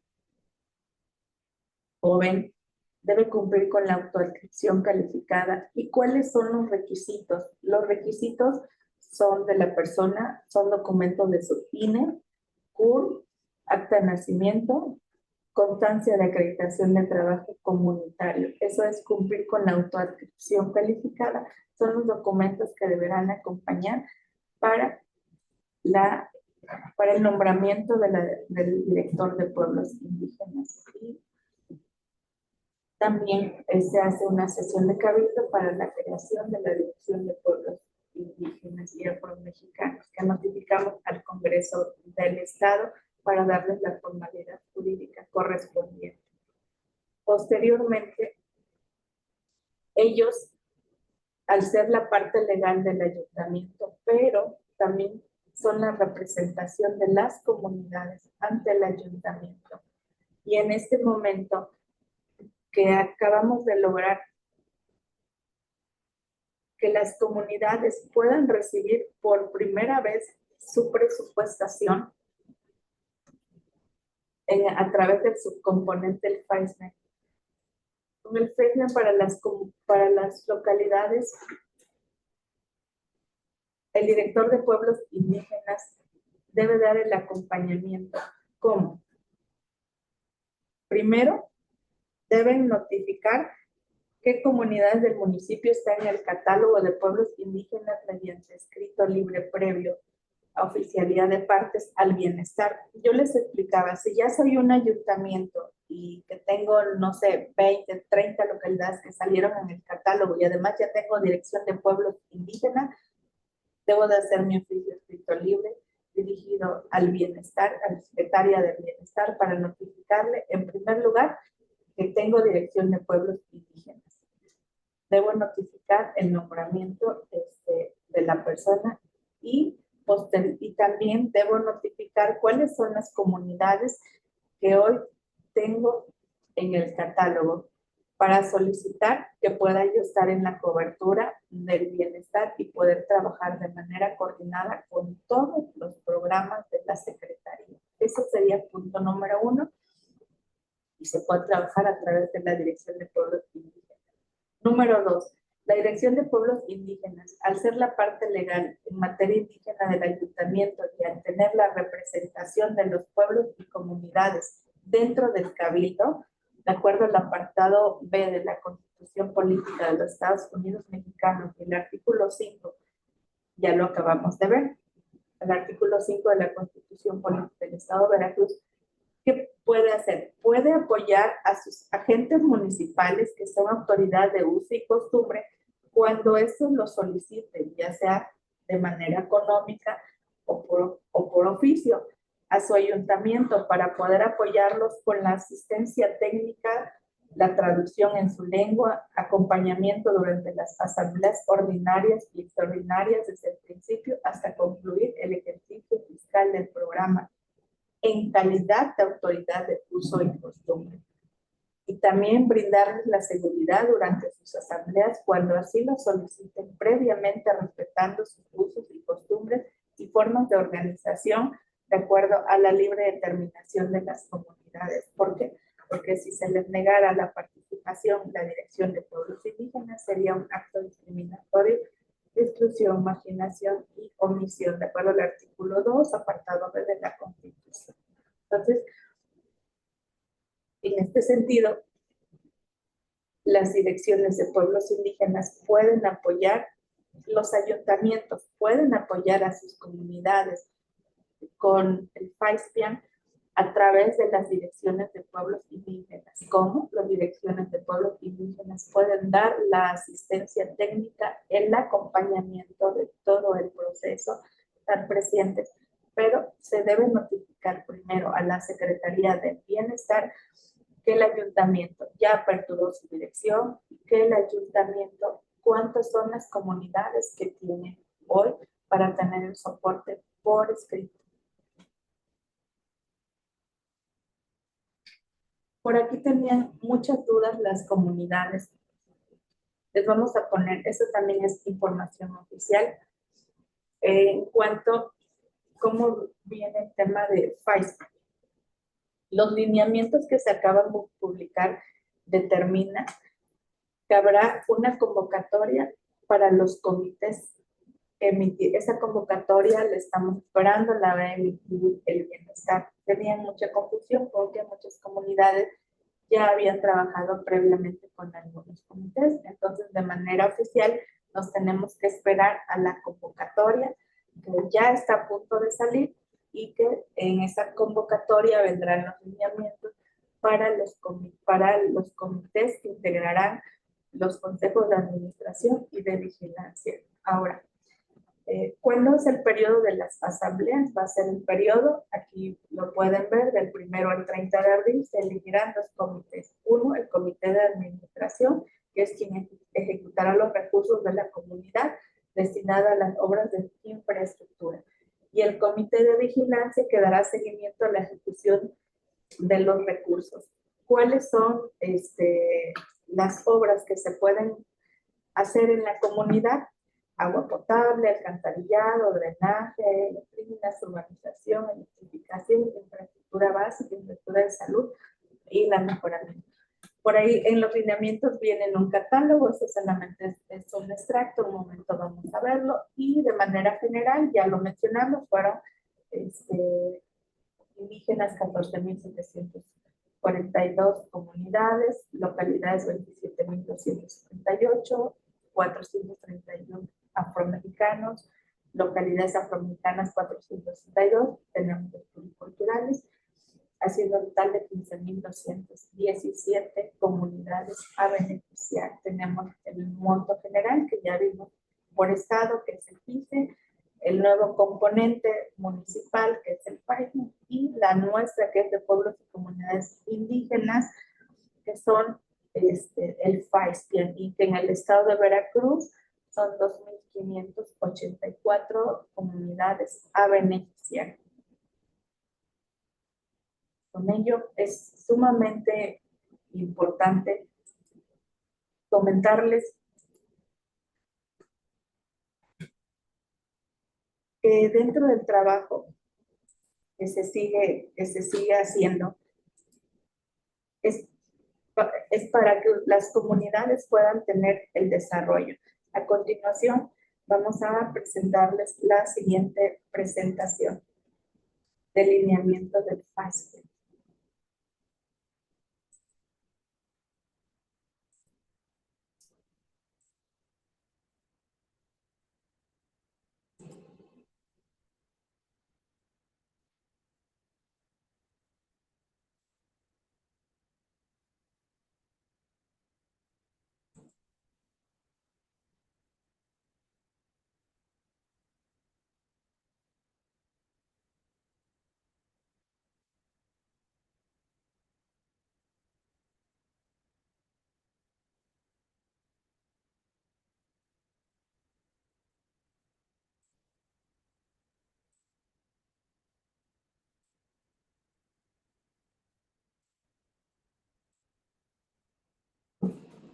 joven, debe cumplir con la autoadscripción calificada. ¿Y cuáles son los requisitos? Los requisitos son de la persona, son documentos de su INE, CUR, acta de nacimiento, constancia de acreditación de trabajo comunitario. Eso es cumplir con la autoadscripción calificada. Son los documentos que deberán acompañar para el nombramiento del director de pueblos indígenas. Y también se hace una sesión de cabildo para la creación de la Dirección de Pueblos Indígenas y Afromexicanos, que notificamos al Congreso del Estado para darles la formalidad jurídica correspondiente. Posteriormente, ellos, al ser la parte legal del ayuntamiento, pero también son la representación de las comunidades ante el ayuntamiento. Y en este momento que acabamos de lograr que las comunidades puedan recibir por primera vez su presupuestación, a través del subcomponente del FAISME. Con el FAISME para las localidades, el director de pueblos indígenas debe dar el acompañamiento. ¿Cómo? Primero, deben notificar qué comunidades del municipio están en el catálogo de pueblos indígenas mediante escrito libre previo a oficialidad de partes al bienestar. Yo les explicaba, si ya soy un ayuntamiento y que tengo, no sé, 20, 30 localidades que salieron en el catálogo y además ya tengo dirección de pueblos indígenas, debo de hacer mi oficio escrito libre dirigido al bienestar, a la secretaria del bienestar, para notificarle, en primer lugar, que tengo dirección de pueblos indígenas. Debo notificar el nombramiento de la persona y también debo notificar cuáles son las comunidades que hoy tengo en el catálogo para solicitar que pueda yo estar en la cobertura del bienestar y poder trabajar de manera coordinada con todos los programas de la Secretaría. Eso sería punto número 1 y se puede trabajar a través de la Dirección de Pueblos Indígenas. Número 2. La Dirección de Pueblos Indígenas, al ser la parte legal en materia indígena del ayuntamiento y al tener la representación de los pueblos y comunidades dentro del cabildo, de acuerdo al apartado B de la Constitución Política de los Estados Unidos Mexicanos y el artículo 5, ya lo acabamos de ver, el artículo 5 de la Constitución Política del Estado de Veracruz, ¿qué puede hacer? Puede apoyar a sus agentes municipales que son autoridad de uso y costumbre cuando estos lo soliciten, ya sea de manera económica o por oficio, a su ayuntamiento para poder apoyarlos con la asistencia técnica, la traducción en su lengua, acompañamiento durante las asambleas ordinarias y extraordinarias desde el principio hasta concluir el ejercicio fiscal del programa en calidad de autoridad de uso y costumbre. Y también brindarles la seguridad durante sus asambleas cuando así lo soliciten, previamente respetando sus usos y costumbres y formas de organización de acuerdo a la libre determinación de las comunidades. ¿Por qué? Porque si se les negara la participación, la dirección de pueblos indígenas sería un acto discriminatorio, exclusión, marginación y omisión, de acuerdo al artículo 2, apartado B de la Constitución. Entonces, en este sentido, las direcciones de pueblos indígenas pueden apoyar, los ayuntamientos pueden apoyar a sus comunidades con el FAISPIAN a través de las direcciones de pueblos indígenas. ¿Cómo? Las direcciones de pueblos indígenas pueden dar la asistencia técnica, el acompañamiento de todo el proceso, estar presentes, pero se debe notificar primero a la Secretaría del Bienestar que el ayuntamiento ya aperturó su dirección y que el ayuntamiento, cuántas son las comunidades que tiene hoy para tener el soporte por escrito. Por aquí tenían muchas dudas las comunidades. Les vamos a poner, eso también es información oficial, en cuanto a cómo viene el tema de FAISPA. Los lineamientos que se acaban de publicar determinan que habrá una convocatoria para los comités. Esa convocatoria la estamos esperando, la va a emitir el bienestar. Tenían mucha confusión porque muchas comunidades ya habían trabajado previamente con algunos comités, entonces de manera oficial nos tenemos que esperar a la convocatoria que ya está a punto de salir y que en esa convocatoria vendrán los lineamientos para los comités que integrarán los consejos de administración y de vigilancia. Ahora, ¿cuándo es el periodo de las asambleas? Va a ser el periodo, aquí lo pueden ver, del 1 al 30 de abril se elegirán dos comités. Uno, el comité de administración, que es quien ejecutará los recursos de la comunidad destinada a las obras de infraestructura. Y el comité de vigilancia que dará seguimiento a la ejecución de los recursos. ¿Cuáles son las obras que se pueden hacer en la comunidad? Agua potable, alcantarillado, drenaje, letrinas, urbanización, electrificación, infraestructura infraestructura básica, infraestructura de salud y la mejoramiento. Por ahí en los lineamientos vienen un catálogo, eso solamente es un extracto, un momento vamos a verlo, y de manera general, ya lo mencionamos, fueron indígenas 14.742 comunidades, localidades 27.278, 431 afromexicanos, localidades afromexicanas 462, tenemos los pluriculturales, haciendo un total de 15.217 comunidades a beneficiar. Tenemos el monto general que ya vimos por estado, que es el 15, el nuevo componente municipal, que es el FAISM, y la nuestra, que es de pueblos y comunidades indígenas, que son el FAISM, y que en el estado de Veracruz son 2.584 comunidades a beneficiar. Con ello es sumamente importante comentarles que dentro del trabajo que se sigue haciendo es para que las comunidades puedan tener el desarrollo. A continuación, vamos a presentarles la siguiente presentación de lineamiento del FAST.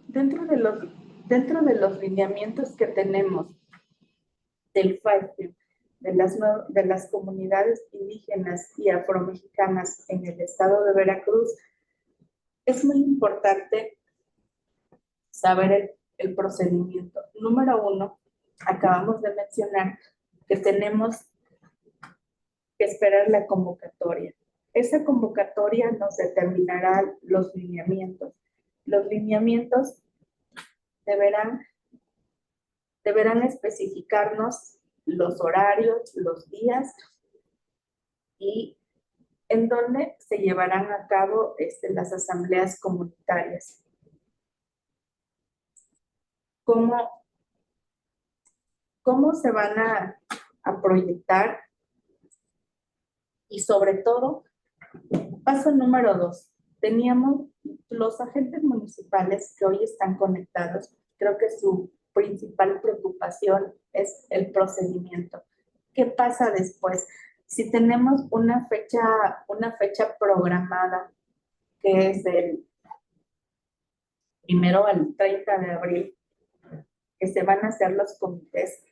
Dentro de los lineamientos que tenemos del FAST, de las comunidades indígenas y afromexicanas en el estado de Veracruz, es muy importante saber el procedimiento. Número 1, acabamos de mencionar que tenemos que esperar la convocatoria. Esa convocatoria nos determinará los lineamientos. Los lineamientos deberán especificarnos los horarios, los días y en dónde se llevarán a cabo las asambleas comunitarias. ¿Cómo se van a proyectar? Y sobre todo, paso número 2, teníamos los agentes municipales que hoy están conectados. Creo que su principal preocupación es el procedimiento. ¿Qué pasa después? Si tenemos una fecha programada, que es del 1 al 30 de abril, que se van a hacer los comités.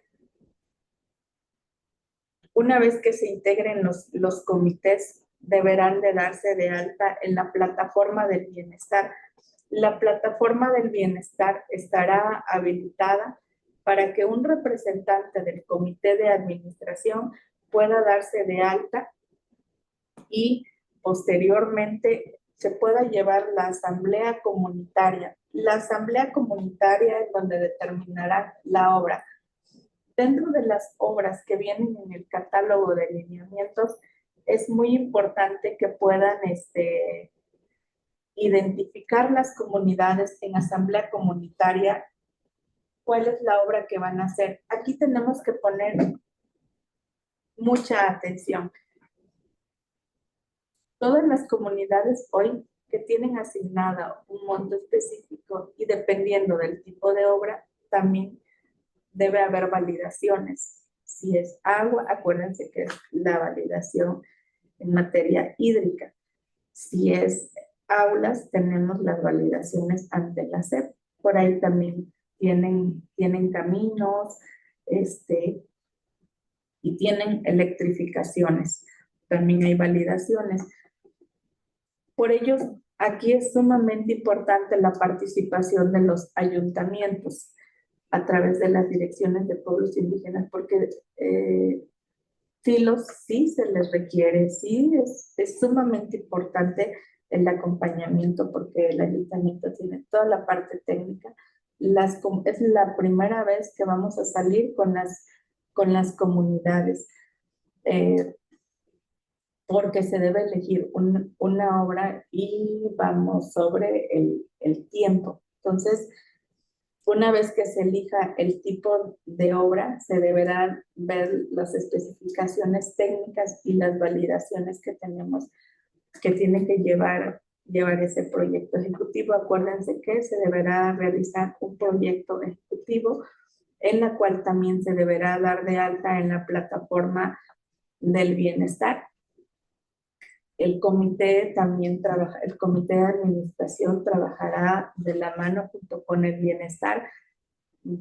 Una vez que se integren los comités, deberán de darse de alta en la plataforma del bienestar. La plataforma del bienestar estará habilitada para que un representante del comité de administración pueda darse de alta y posteriormente se pueda llevar la asamblea comunitaria. La asamblea comunitaria es donde determinará la obra. Dentro de las obras que vienen en el catálogo de lineamientos, es muy importante que puedan identificar las comunidades en asamblea comunitaria, cuál es la obra que van a hacer. Aquí tenemos que poner mucha atención. Todas las comunidades hoy que tienen asignada un monto específico y dependiendo del tipo de obra, también debe haber validaciones. Si es agua, acuérdense que es la validación en materia hídrica. Si es aulas, tenemos las validaciones ante la SEP. Por ahí también tienen caminos y tienen electrificaciones. También hay validaciones. Por ello, aquí es sumamente importante la participación de los ayuntamientos a través de las direcciones de pueblos indígenas, porque sí se les requiere, sí es sumamente importante el acompañamiento, porque el ayuntamiento tiene toda la parte técnica. Es la primera vez que vamos a salir con las comunidades, porque se debe elegir una obra y vamos sobre el tiempo. Entonces, una vez que se elija el tipo de obra, se deberán ver las especificaciones técnicas y las validaciones que tiene que llevar ese proyecto ejecutivo. Acuérdense que se deberá realizar un proyecto ejecutivo en la cual también se deberá dar de alta en la plataforma del bienestar. El comité de administración trabajará de la mano junto con el bienestar,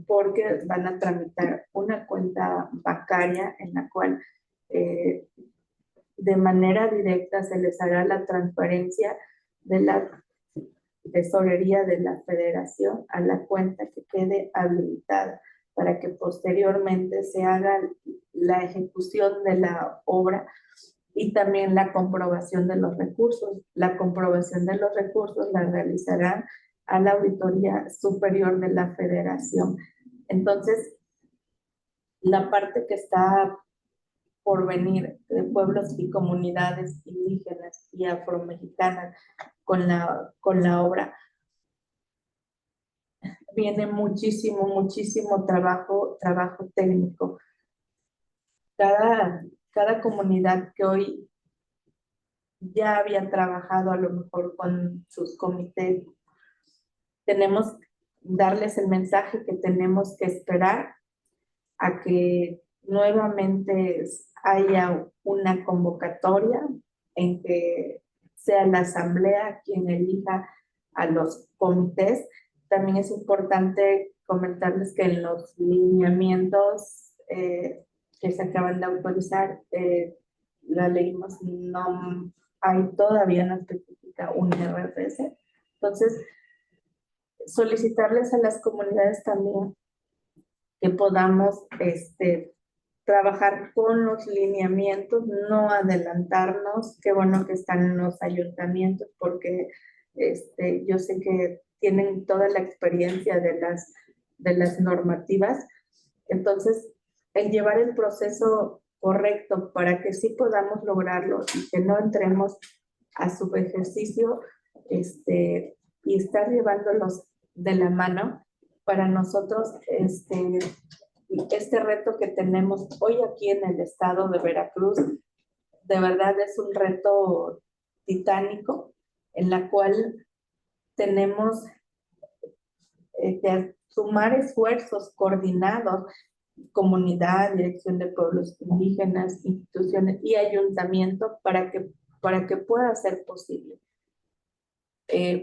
porque van a tramitar una cuenta bancaria en la cual de manera directa se les hará la transferencia de la tesorería de la federación a la cuenta que quede habilitada, para que posteriormente se haga la ejecución de la obra y también la comprobación de los recursos. La comprobación de los recursos la realizarán a la Auditoría Superior de la Federación. Entonces, la parte que está por venir de pueblos y comunidades indígenas y afromexicanas con la obra, viene muchísimo trabajo técnico. Cada comunidad que hoy ya había trabajado a lo mejor con sus comités, tenemos que darles el mensaje que tenemos que esperar a que nuevamente haya una convocatoria en que sea la asamblea quien elija a los comités. También es importante comentarles que en los lineamientos que se acaban de autorizar, la leímos, no hay todavía, no especifica un RFS. Entonces, solicitarles a las comunidades también que podamos trabajar con los lineamientos, no adelantarnos. Qué bueno que están en los ayuntamientos, porque yo sé que tienen toda la experiencia de las normativas. Entonces, el llevar el proceso correcto para que sí podamos lograrlo y que no entremos a su ejercicio y estar llevándolos de la mano. Para nosotros, este reto que tenemos hoy aquí en el estado de Veracruz, de verdad es un reto titánico, en la cual tenemos que sumar esfuerzos coordinados, comunidad, dirección de pueblos indígenas, instituciones y ayuntamiento, para que pueda ser posible.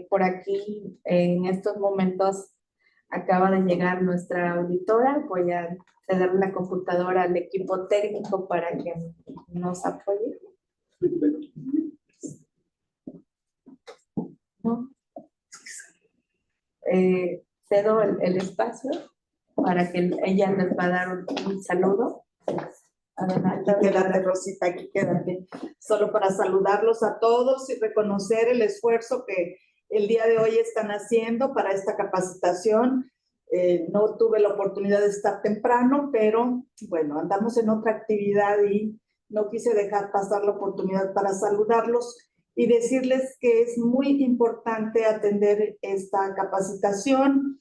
Por aquí, en estos momentos, acaba de llegar nuestra auditora. Voy a ceder la computadora al equipo técnico para que nos apoye. ¿No? Cedo el espacio para que ella les va a dar un saludo. Adelante, quédate, Rosita, aquí quédate. Solo para saludarlos a todos y reconocer el esfuerzo que el día de hoy están haciendo para esta capacitación. No tuve la oportunidad de estar temprano, pero bueno, andamos en otra actividad y no quise dejar pasar la oportunidad para saludarlos y decirles que es muy importante atender esta capacitación.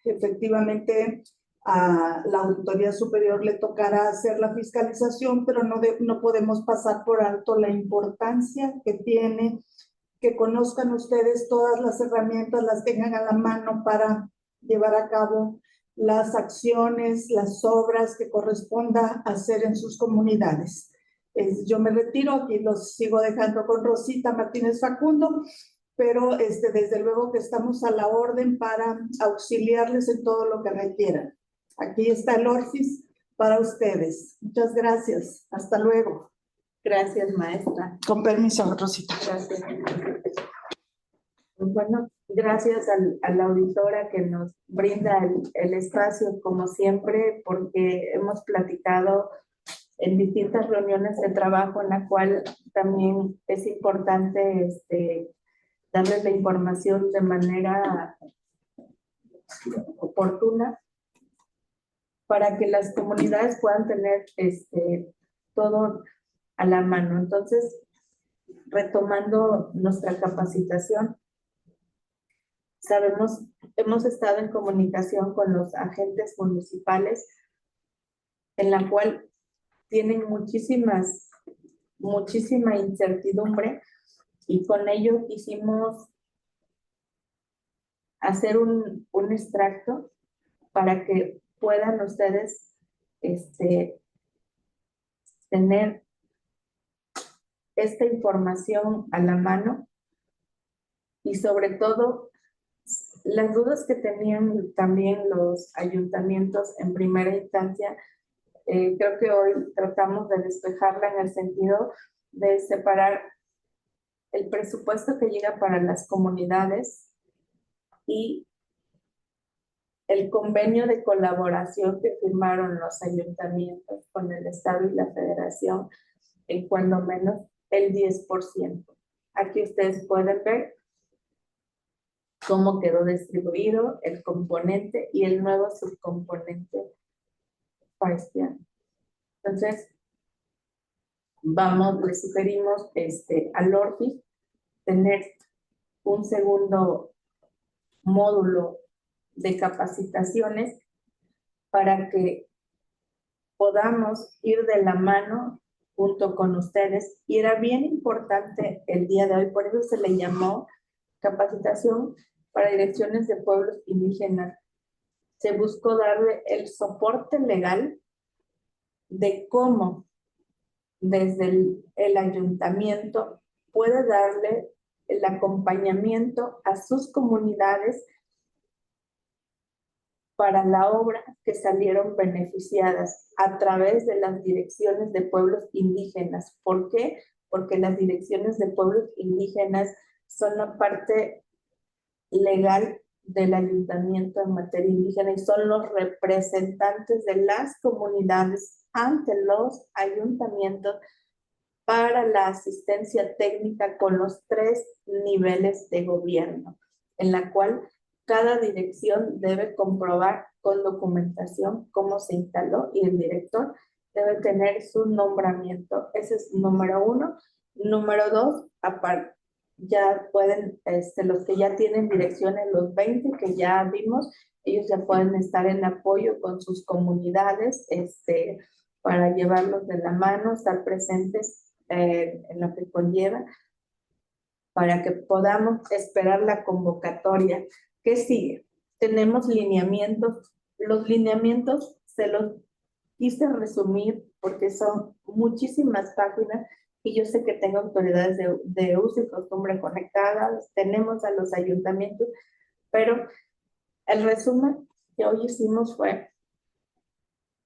Efectivamente, a la Auditoría Superior le tocará hacer la fiscalización, pero no podemos pasar por alto la importancia que tiene que conozcan ustedes todas las herramientas, las tengan a la mano para llevar a cabo las acciones, las obras que corresponda hacer en sus comunidades. Yo me retiro, aquí los sigo dejando con Rosita Martínez Facundo, pero desde luego que estamos a la orden para auxiliarles en todo lo que requieran. Aquí está el ORFIS para ustedes. Muchas gracias. Hasta luego. Gracias, maestra. Con permiso, Rosita. Gracias. Bueno, gracias a la auditora que nos brinda el espacio, como siempre, porque hemos platicado en distintas reuniones de trabajo en la cual también es importante darles la información de manera oportuna para que las comunidades puedan tener todo a la mano. Entonces, retomando nuestra capacitación, hemos estado en comunicación con los agentes municipales, en la cual tienen muchísima incertidumbre, y con ello quisimos hacer un extracto para que puedan ustedes tener esta información a la mano, y sobre todo las dudas que tenían también los ayuntamientos en primera instancia. Creo que hoy tratamos de despejarla en el sentido de separar el presupuesto que llega para las comunidades y el convenio de colaboración que firmaron los ayuntamientos con el Estado y la Federación, en cuando menos el 10%. Aquí ustedes pueden ver cómo quedó distribuido el componente y el nuevo subcomponente para este año. Entonces, le sugerimos al ORFI tener un segundo módulo de capacitaciones para que podamos ir de la mano junto con ustedes. Y era bien importante el día de hoy, por eso se le llamó capacitación para direcciones de pueblos indígenas. Se buscó darle el soporte legal de cómo desde el ayuntamiento puede darle el acompañamiento a sus comunidades para la obra que salieron beneficiadas a través de las direcciones de pueblos indígenas. ¿Por qué? Porque las direcciones de pueblos indígenas son la parte legal del ayuntamiento en materia indígena y son los representantes de las comunidades ante los ayuntamientos para la asistencia técnica con los 3 niveles de gobierno, en la cual cada dirección debe comprobar con documentación cómo se instaló y el director debe tener su nombramiento. Ese es número 1. Número 2, aparte, ya pueden, los que ya tienen direcciones, los 20 que ya vimos, ellos ya pueden estar en apoyo con sus comunidades, para llevarlos de la mano, estar presentes en lo que conlleva, para que podamos esperar la convocatoria. ¿Qué sigue? Tenemos lineamientos. Los lineamientos se los quise resumir porque son muchísimas páginas y yo sé que tengo autoridades de uso y costumbre conectadas, tenemos a los ayuntamientos, pero el resumen que hoy hicimos fue: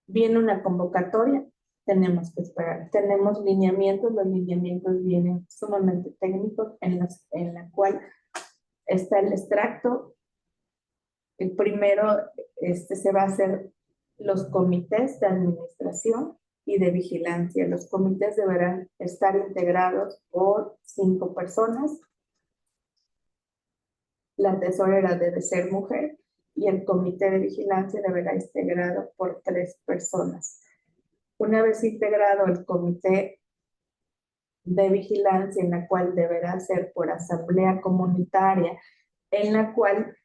viene una convocatoria, tenemos que esperar. Tenemos lineamientos, los lineamientos vienen sumamente técnicos en la cual está el extracto. El primero se va a hacer los comités de administración y de vigilancia. Los comités deberán estar integrados por 5 personas. La tesorera debe ser mujer y el comité de vigilancia deberá estar integrado por 3 personas. Una vez integrado el comité de vigilancia, en la cual deberá ser por asamblea comunitaria, en la cual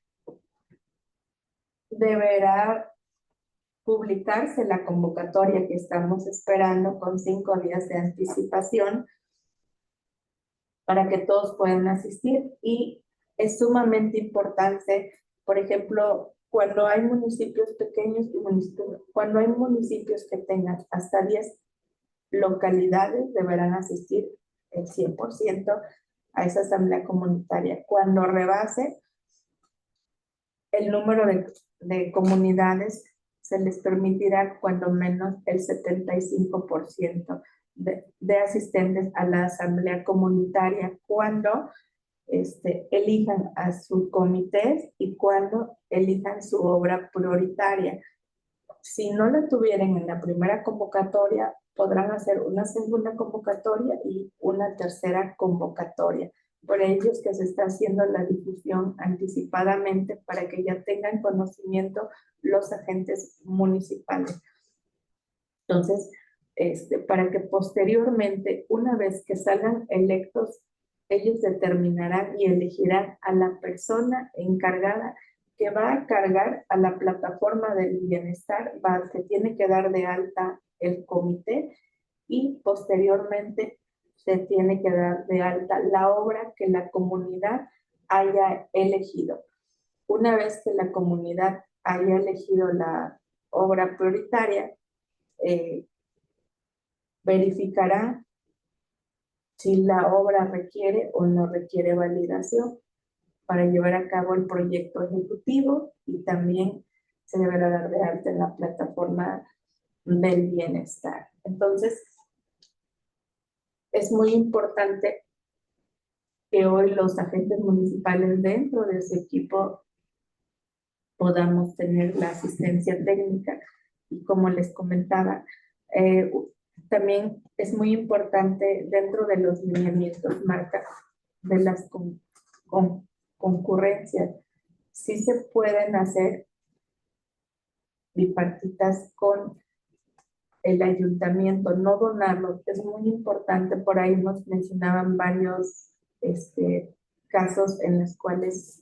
deberá publicarse la convocatoria que estamos esperando con 5 días de anticipación para que todos puedan asistir. Y es sumamente importante, por ejemplo, cuando hay municipios pequeños y cuando hay municipios que tengan hasta 10 localidades, deberán asistir el 100% a esa asamblea comunitaria. Cuando rebase el número de comunidades, se les permitirá cuando menos el 75% de asistentes a la asamblea comunitaria cuando elijan a sus comités y cuando elijan su obra prioritaria. Si no la tuvieran en la primera convocatoria, podrán hacer una segunda convocatoria y una tercera convocatoria. Por ello es que se está haciendo la difusión anticipadamente para que ya tengan conocimiento los agentes municipales. Entonces, para que posteriormente, una vez que salgan electos, ellos determinarán y elegirán a la persona encargada que va a cargar a la plataforma del bienestar, que tiene que dar de alta el comité y posteriormente se tiene que dar de alta la obra que la comunidad haya elegido. Una vez que la comunidad haya elegido la obra prioritaria, verificará si la obra requiere o no requiere validación para llevar a cabo el proyecto ejecutivo y también se deberá dar de alta en la plataforma del bienestar. Entonces, es muy importante que hoy los agentes municipales dentro de su equipo podamos tener la asistencia técnica y como les comentaba, también es muy importante dentro de los lineamientos marca de las concurrencias. Sí se pueden hacer bipartitas con el ayuntamiento, no donarlo, es muy importante. Por ahí nos mencionaban varios casos en los cuales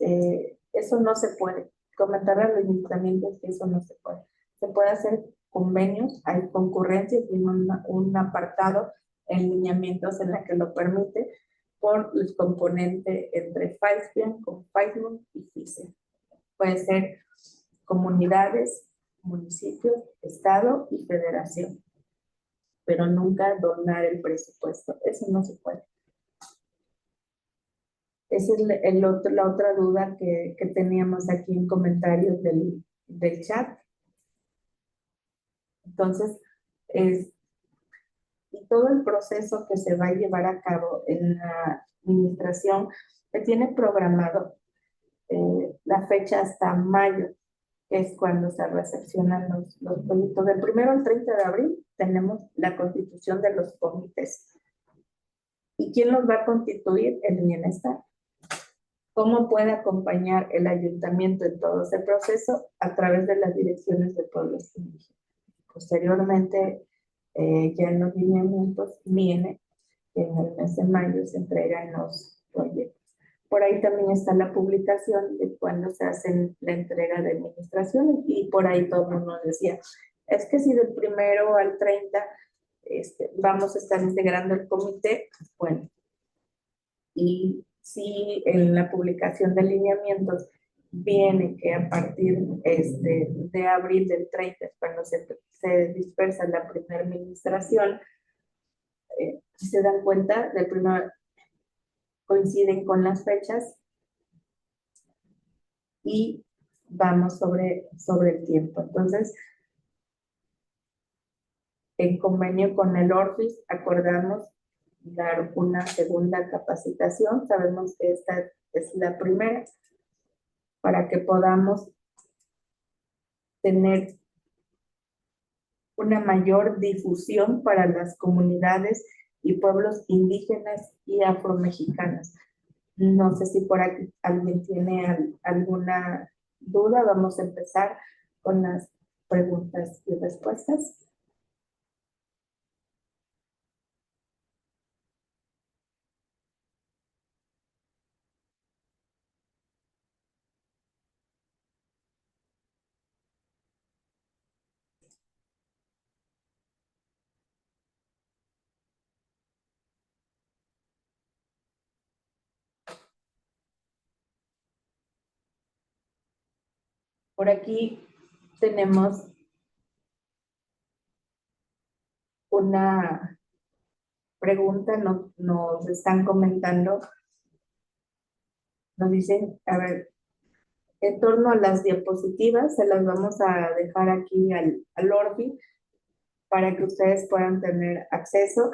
eso no se puede. Comentar al ayuntamiento que eso no se puede. Se puede hacer convenios, hay concurrencias y un apartado en lineamientos en la que lo permite por el componente entre FAISPIAN, con FAISMUN y FICE. Puede ser comunidades, municipios, estado y federación, pero nunca donar el presupuesto, eso no se puede. Esa es la otra duda que teníamos aquí en comentarios del chat. Entonces, y todo el proceso que se va a llevar a cabo en la administración, se tiene programado la fecha hasta mayo, que es cuando se recepcionan los proyectos. Del 1 al 30 de abril tenemos la constitución de los comités. ¿Y quién los va a constituir? El bienestar. ¿Cómo puede acompañar el ayuntamiento en todo ese proceso? A través de las direcciones de pueblos indígenas. Posteriormente, ya en los lineamientos viene que en el mes de mayo se entregan los proyectos. Por ahí también está la publicación de cuando se hace la entrega de administración y por ahí todo el mundo decía, es que si del 1 al 30 vamos a estar integrando el comité, bueno, y si en la publicación de lineamientos viene que a partir de abril del 30 es cuando se dispersa la primera administración, si se dan cuenta, del primero coinciden con las fechas y vamos sobre el tiempo. Entonces, en convenio con el ORFIS acordamos dar una segunda capacitación. Sabemos que esta es la primera para que podamos tener una mayor difusión para las comunidades y pueblos indígenas y afromexicanos. No sé si por aquí alguien tiene alguna duda. Vamos a empezar con las preguntas y respuestas. Por aquí tenemos una pregunta, nos están comentando, nos dicen, a ver, en torno a las diapositivas, se las vamos a dejar aquí al Orbi, para que ustedes puedan tener acceso.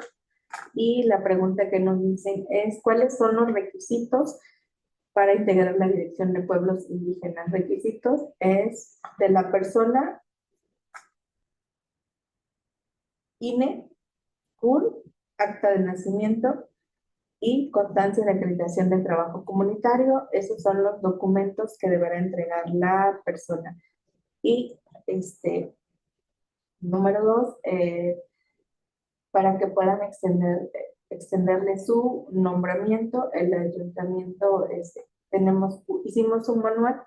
Y la pregunta que nos dicen es, ¿cuáles son los requisitos para integrar la Dirección de Pueblos Indígenas? Requisitos es de la persona, INE, CUR, acta de nacimiento y constancia de acreditación del trabajo comunitario. Esos son los documentos que deberá entregar la persona. Y número 2, para que puedan extenderle su nombramiento, el ayuntamiento, hicimos un manual.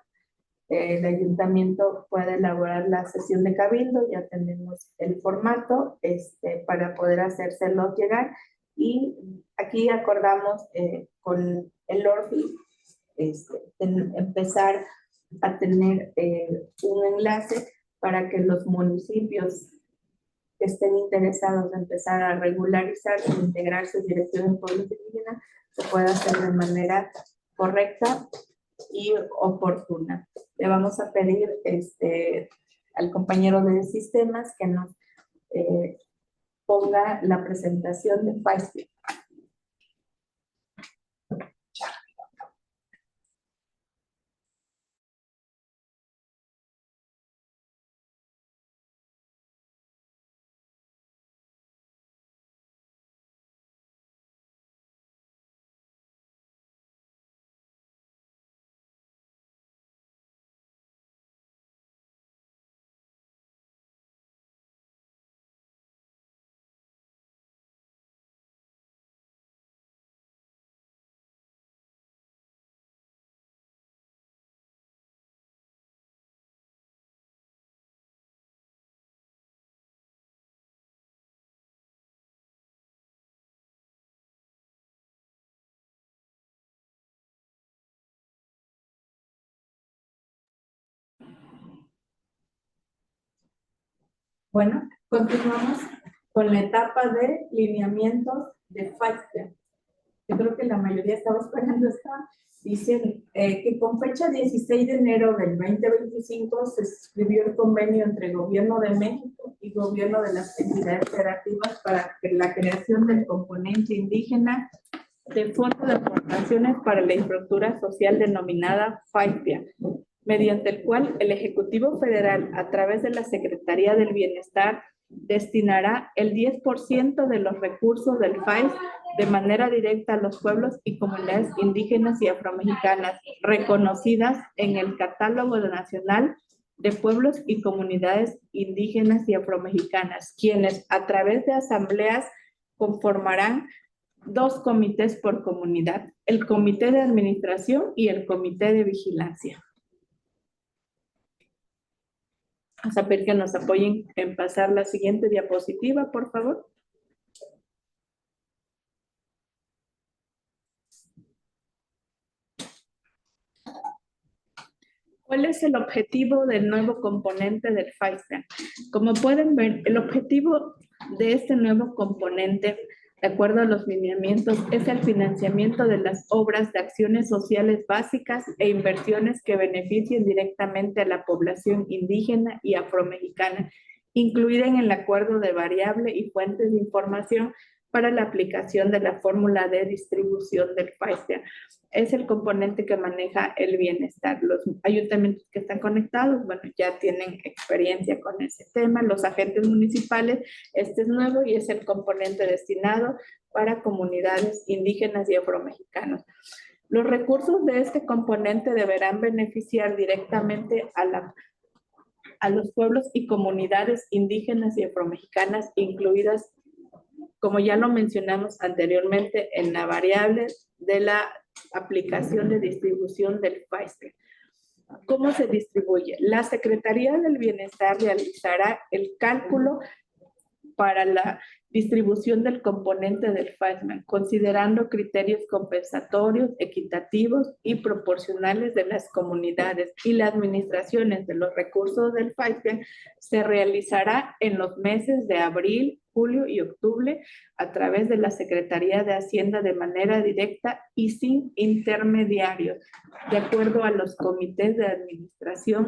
El ayuntamiento puede elaborar la sesión de cabildo, ya tenemos el formato para poder hacérselo llegar. Y aquí acordamos con el ORFI empezar a tener un enlace para que los municipios que estén interesados en empezar a regularizarse, integrar sus direcciones de pueblos indígenas, se pueda hacer de manera correcta y oportuna. Le vamos a pedir al compañero de sistemas que nos ponga la presentación de FAISPIA. Bueno, continuamos con la etapa de lineamientos de FAISPIA. Yo creo que la mayoría estaba esperando esta. Dicen que con fecha 16 de enero del 2025 se suscribió el convenio entre Gobierno de México y Gobierno de las entidades federativas para la creación del componente indígena del Fondo de Aportaciones para la Infraestructura Social denominada FAISPIA, mediante el cual el Ejecutivo Federal, a través de la Secretaría del Bienestar, destinará el 10% de los recursos del FAIS de manera directa a los pueblos y comunidades indígenas y afromexicanas reconocidas en el Catálogo Nacional de Pueblos y Comunidades Indígenas y Afromexicanas, quienes a través de asambleas conformarán 2 comités por comunidad, el Comité de Administración y el Comité de Vigilancia. Vamos a pedir que nos apoyen en pasar la siguiente diapositiva, por favor. ¿Cuál es el objetivo del nuevo componente del FAISPIA? Como pueden ver, el objetivo de este nuevo componente, de acuerdo a los lineamientos, es el financiamiento de las obras de acciones sociales básicas e inversiones que beneficien directamente a la población indígena y afromexicana, incluida en el acuerdo de variable y fuentes de información para la aplicación de la fórmula de distribución del FAISPIA. Es el componente que maneja el bienestar. Los ayuntamientos que están conectados, bueno, ya tienen experiencia con ese tema. Los agentes municipales, este es nuevo y es el componente destinado para comunidades indígenas y afromexicanos. Los recursos de este componente deberán beneficiar directamente a los pueblos y comunidades indígenas y afromexicanas, incluidas, como ya lo mencionamos anteriormente, en la variable de la aplicación de distribución del FAISPIA. ¿Cómo se distribuye? La Secretaría del Bienestar realizará el cálculo para la distribución del componente del FAISPIA, considerando criterios compensatorios, equitativos y proporcionales de las comunidades, y las administraciones de los recursos del FAISPIA se realizará en los meses de abril, julio y octubre a través de la Secretaría de Hacienda de manera directa y sin intermediarios, de acuerdo a los comités de administración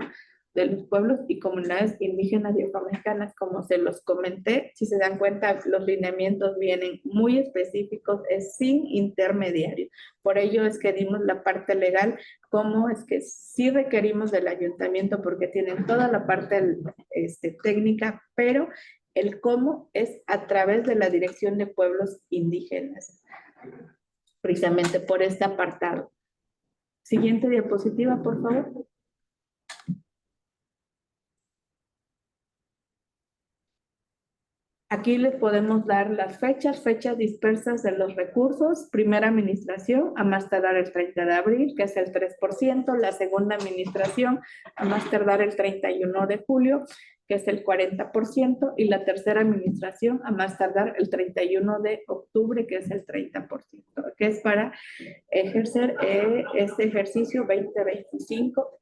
de los pueblos y comunidades indígenas y afromexicanas, como se los comenté. Si se dan cuenta, los lineamientos vienen muy específicos, es sin intermediario. Por ello es que dimos la parte legal, como es que sí requerimos del ayuntamiento porque tienen toda la parte técnica, pero el cómo es a través de la Dirección de Pueblos Indígenas, precisamente por este apartado. Siguiente diapositiva, por favor. Aquí les podemos dar las fechas dispersas de los recursos. Primera administración, a más tardar el 30 de abril, que es el 3%. La segunda administración, a más tardar el 31 de julio, que es el 40%. Y la tercera administración, a más tardar el 31 de octubre, que es el 30%, que es para ejercer este ejercicio 2025.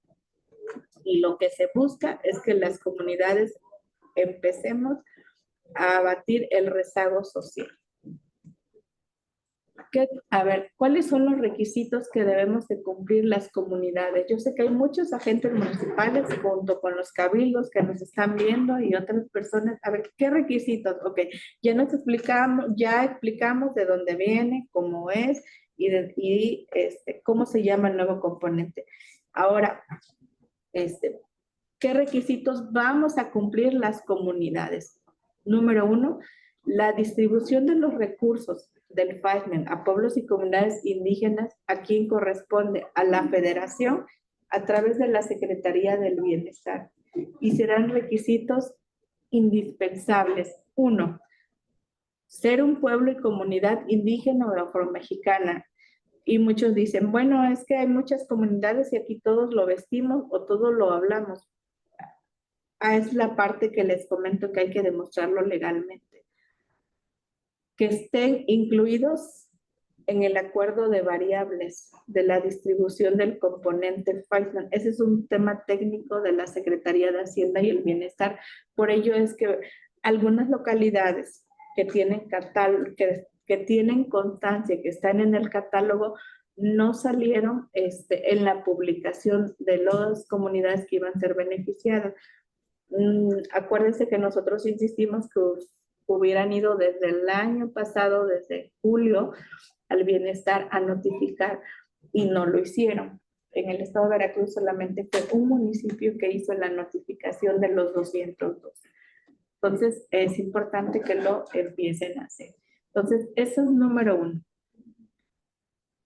Y lo que se busca es que las comunidades empecemos a abatir el rezago social. A ver, ¿cuáles son los requisitos que debemos de cumplir las comunidades? Yo sé que hay muchos agentes municipales junto con los cabildos que nos están viendo y otras personas. A ver, ¿qué requisitos? Ok, ya explicamos de dónde viene, cómo es y cómo se llama el nuevo componente. Ahora, ¿qué requisitos vamos a cumplir las comunidades? Número 1, la distribución de los recursos del FAISMEN a pueblos y comunidades indígenas, a quien corresponde a la Federación a través de la Secretaría del Bienestar. Y serán requisitos indispensables. 1, ser un pueblo y comunidad indígena o afromexicana. Y muchos dicen, bueno, es que hay muchas comunidades y aquí todos lo vestimos o todos lo hablamos. Es la parte que les comento que hay que demostrarlo legalmente. Que estén incluidos en el acuerdo de variables de la distribución del componente FAISMEN. Ese es un tema técnico de la Secretaría de Hacienda y el Bienestar. Por ello es que algunas localidades que tienen que tienen constancia, que están en el catálogo, no salieron en la publicación de las comunidades que iban a ser beneficiadas. Acuérdense que nosotros insistimos que hubieran ido desde el año pasado, desde julio, al Bienestar a notificar y no lo hicieron. En el estado de Veracruz solamente fue un municipio que hizo la notificación de los 202. Entonces, es importante que lo empiecen a hacer. Entonces, eso es número 1.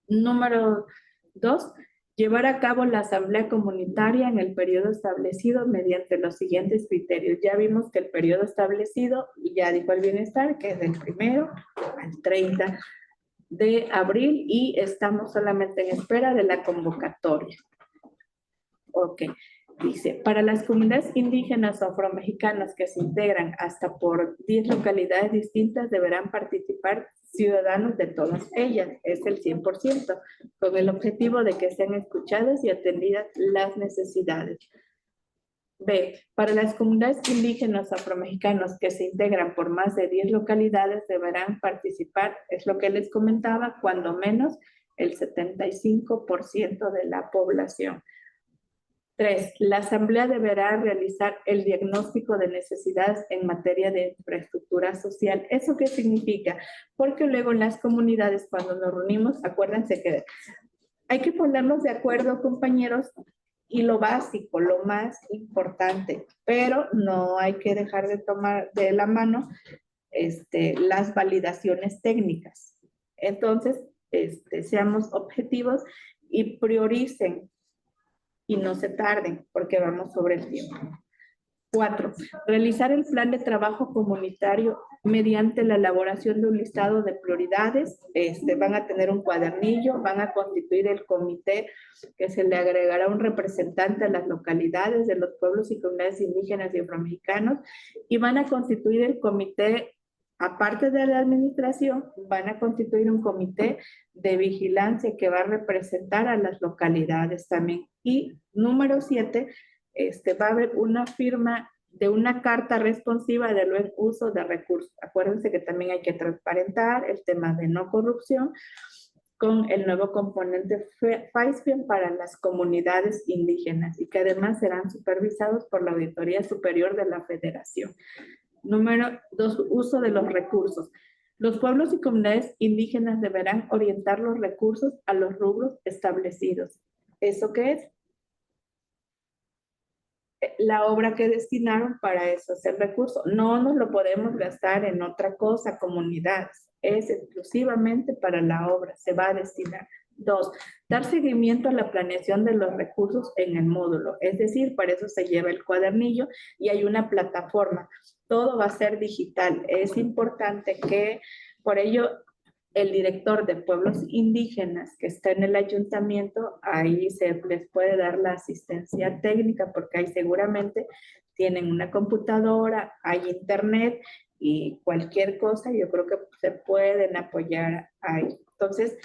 Número 2, llevar a cabo la asamblea comunitaria en el periodo establecido mediante los siguientes criterios. Ya vimos que el periodo establecido, ya dijo el Bienestar, que es del 1 al 30 de abril y estamos solamente en espera de la convocatoria. Ok, dice, para las comunidades indígenas o afromexicanas que se integran hasta por 10 localidades distintas deberán participar ciudadanos de todas ellas, es el 100%, con el objetivo de que sean escuchadas y atendidas las necesidades. B, para las comunidades indígenas o afromexicanos que se integran por más de 10 localidades deberán participar, es lo que les comentaba, cuando menos el 75% de la población. 3, la asamblea deberá realizar el diagnóstico de necesidades en materia de infraestructura social. ¿Eso qué significa? Porque luego en las comunidades cuando nos reunimos, acuérdense que hay que ponernos de acuerdo, compañeros, y lo básico, lo más importante, pero no hay que dejar de tomar de la mano las validaciones técnicas. Entonces, seamos objetivos y prioricen y no se tarden porque vamos sobre el tiempo. 4, realizar el plan de trabajo comunitario mediante la elaboración de un listado de prioridades. Van a tener un cuadernillo, van a constituir el comité que se le agregará un representante a las localidades de los pueblos y comunidades indígenas y afromexicanos y van a constituir el comité, aparte de la administración, van a constituir un comité de vigilancia que va a representar a las localidades también. Y número 7, va a haber una firma de una carta responsiva del buen uso de recursos. Acuérdense que también hay que transparentar el tema de no corrupción con el nuevo componente FAISPIAN para las comunidades indígenas y que además serán supervisados por la Auditoría Superior de la Federación. Número 2, uso de los recursos. Los pueblos y comunidades indígenas deberán orientar los recursos a los rubros establecidos. ¿Eso qué es? La obra que destinaron para eso es el recurso. No nos lo podemos gastar en otra cosa, comunidades. Es exclusivamente para la obra, se va a destinar. 2, dar seguimiento a la planeación de los recursos en el módulo. Es decir, para eso se lleva el cuadernillo y hay una plataforma. Todo va a ser digital. Es importante que, por ello, el director de pueblos indígenas que está en el ayuntamiento, ahí se les puede dar la asistencia técnica porque ahí seguramente tienen una computadora, hay internet y cualquier cosa, yo creo que se pueden apoyar ahí. Entonces,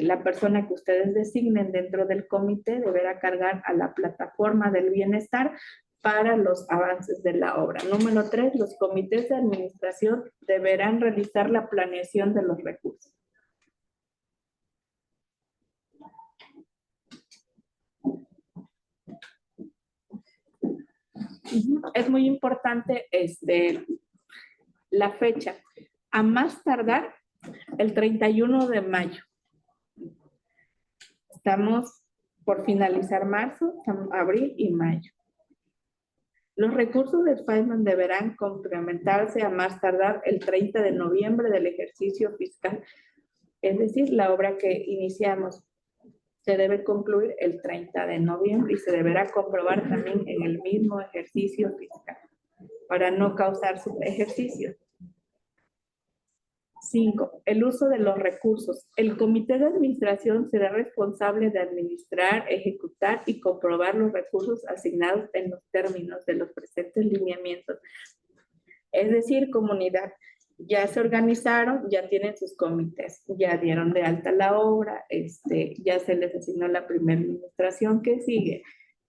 la persona que ustedes designen dentro del comité deberá cargar a la plataforma del bienestar para los avances de la obra. Número 3, los comités de administración deberán realizar la planeación de los recursos. Es muy importante la fecha. A más tardar el 31 de mayo. Estamos por finalizar marzo, abril y mayo. Los recursos del FAISPIAN deberán complementarse a más tardar el 30 de noviembre del ejercicio fiscal. Es decir, la obra que iniciamos se debe concluir el 30 de noviembre y se deberá comprobar también en el mismo ejercicio fiscal para no causar subejercicio. 5. El uso de los recursos. El comité de administración será responsable de administrar, ejecutar y comprobar los recursos asignados en los términos de los presentes lineamientos. Es decir, comunidad, ya se organizaron, ya tienen sus comités, ya dieron de alta la obra, ya se les asignó la primera administración. ¿Qué sigue?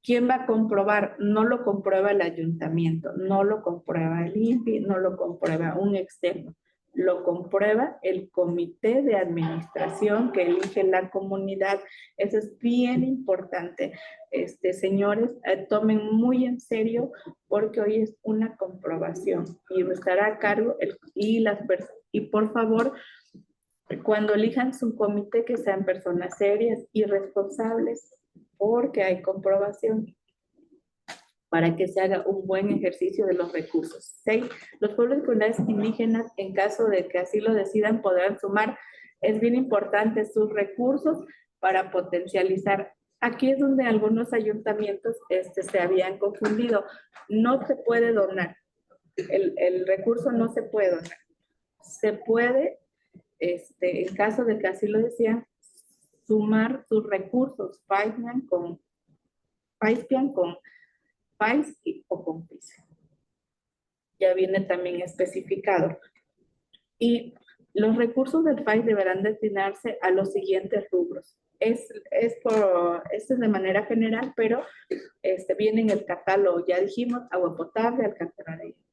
¿Quién va a comprobar? No lo comprueba el ayuntamiento, no lo comprueba el INPI, no lo comprueba un externo. Lo comprueba el comité de administración que elige la comunidad. Eso es bien importante. Señores, tomen muy en serio porque hoy es una comprobación y estará a cargo y por favor, cuando elijan su comité que sean personas serias y responsables porque hay comprobación para que se haga un buen ejercicio de los recursos. 6. Los pueblos y comunidades indígenas, en caso de que así lo decidan, podrán sumar, es bien importante, sus recursos para potencializar. Aquí es donde algunos ayuntamientos se habían confundido. No se puede donar. El recurso no se puede donar. Se puede, en caso de que así lo decían, sumar sus recursos, FAISPIAN con PAIS o con PIS. Ya viene también especificado. Y los recursos del PAIS deberán destinarse a los siguientes rubros. Esto es de manera general, pero viene en el catálogo. Ya dijimos, agua potable,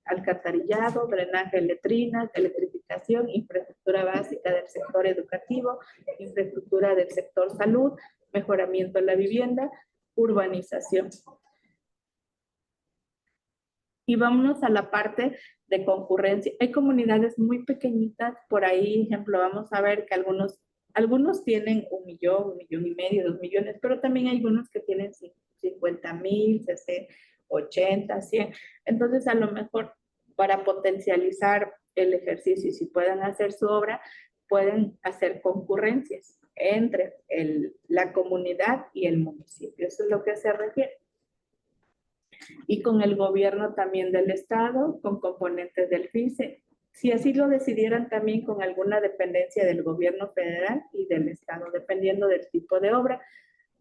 alcantarillado, drenaje, letrinas, electrificación, infraestructura básica del sector educativo, infraestructura del sector salud, mejoramiento de la vivienda, urbanización. Y vámonos a la parte de concurrencia. Hay comunidades muy pequeñitas, por ahí, ejemplo, vamos a ver que algunos tienen 1 millón, 1,5 millones, 2 millones, pero también hay algunos que tienen 50,000, 80, 100. Entonces, a lo mejor, para potencializar el ejercicio y si puedan hacer su obra, pueden hacer concurrencias entre la comunidad y el municipio. Eso es lo que se refiere. Y con el gobierno también del estado, con componentes del FICE, si así lo decidieran también con alguna dependencia del gobierno federal y del estado, dependiendo del tipo de obra,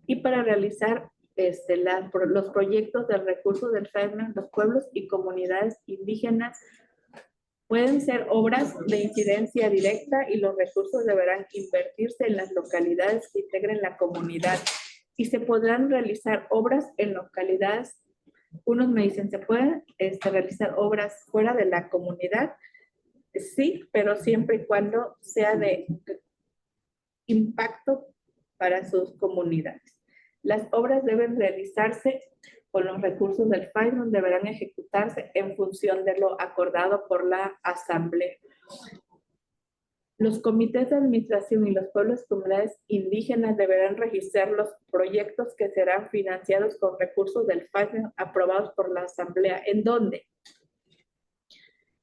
y para realizar los proyectos del recurso del FAISPIAN, los pueblos y comunidades indígenas pueden ser obras de incidencia directa y los recursos deberán invertirse en las localidades que integren la comunidad y se podrán realizar obras en localidades. Unos me dicen, ¿se pueden realizar obras fuera de la comunidad? Sí, pero siempre y cuando sea impacto para sus comunidades. Las obras deben realizarse con los recursos del FAIRON, deberán ejecutarse en función de lo acordado por la Asamblea. Los comités de administración y los pueblos comunidades indígenas deberán registrar los proyectos que serán financiados con recursos del FAIRON aprobados por la Asamblea. ¿En dónde?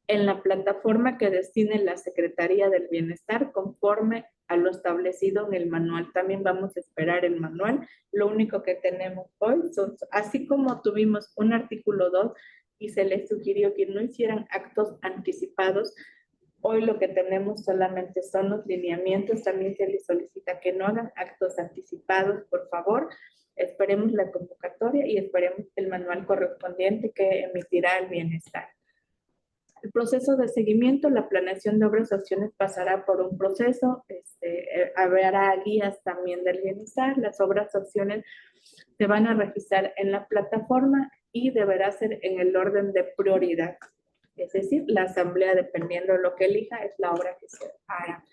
En la plataforma que destine la Secretaría del Bienestar conforme a lo establecido en el manual. También vamos a esperar el manual. Lo único que tenemos hoy son, así como tuvimos un artículo 2 y se les sugirió que no hicieran actos anticipados, hoy lo que tenemos solamente son los lineamientos. También se les solicita que no hagan actos anticipados, por favor. Esperemos la convocatoria y esperemos el manual correspondiente que emitirá el Bienestar. El proceso de seguimiento, la planeación de obras y acciones pasará por un proceso, habrá guías también del bienestar, las obras y acciones se van a registrar en la plataforma y deberá ser en el orden de prioridad. Es decir, la asamblea, dependiendo de lo que elija, es la obra que se hará.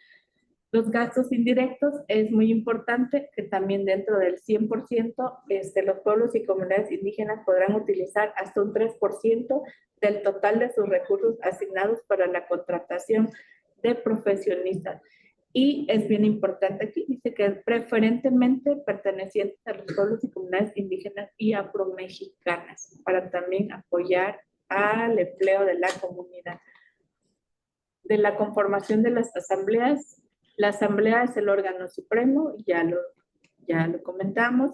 Los gastos indirectos es muy importante que también dentro del 100%, los pueblos y comunidades indígenas podrán utilizar hasta un 3% del total de sus recursos asignados para la contratación de profesionistas. Y es bien importante aquí, dice que preferentemente pertenecientes a los pueblos y comunidades indígenas y afromexicanas, para también apoyar al empleo de la comunidad. De la conformación de las asambleas, la asamblea es el órgano supremo, ya lo comentamos,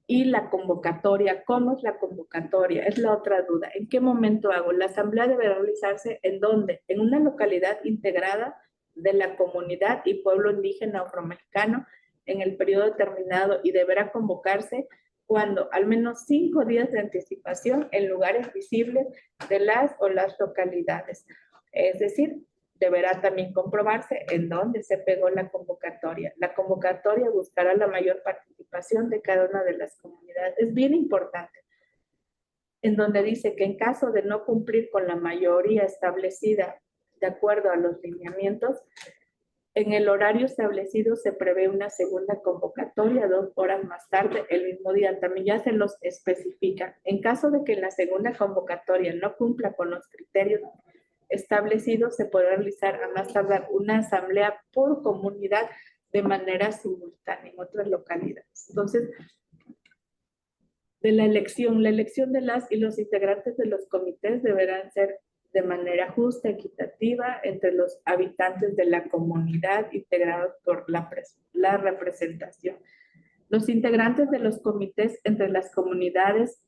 y la convocatoria, ¿cómo es la convocatoria? Es la otra duda. ¿En qué momento hago? La asamblea debe realizarse ¿en dónde? En una localidad integrada de la comunidad y pueblo indígena afromexicano en el periodo determinado y deberá convocarse cuando al menos 5 días de anticipación en lugares visibles de las o las localidades. Es decir, deberá también comprobarse en dónde se pegó la convocatoria. La convocatoria buscará la mayor participación de cada una de las comunidades. Es bien importante. En donde dice que en caso de no cumplir con la mayoría establecida de acuerdo a los lineamientos, en el horario establecido se prevé una segunda convocatoria 2 horas más tarde, el mismo día. También ya se los especifica. En caso de que la segunda convocatoria no cumpla con los criterios establecidos, se podrá realizar a más tardar una asamblea por comunidad de manera simultánea en otras localidades. Entonces, de la elección de las y los integrantes de los comités deberán ser de manera justa, equitativa, entre los habitantes de la comunidad integrados por la representación. Los integrantes de los comités entre las comunidades,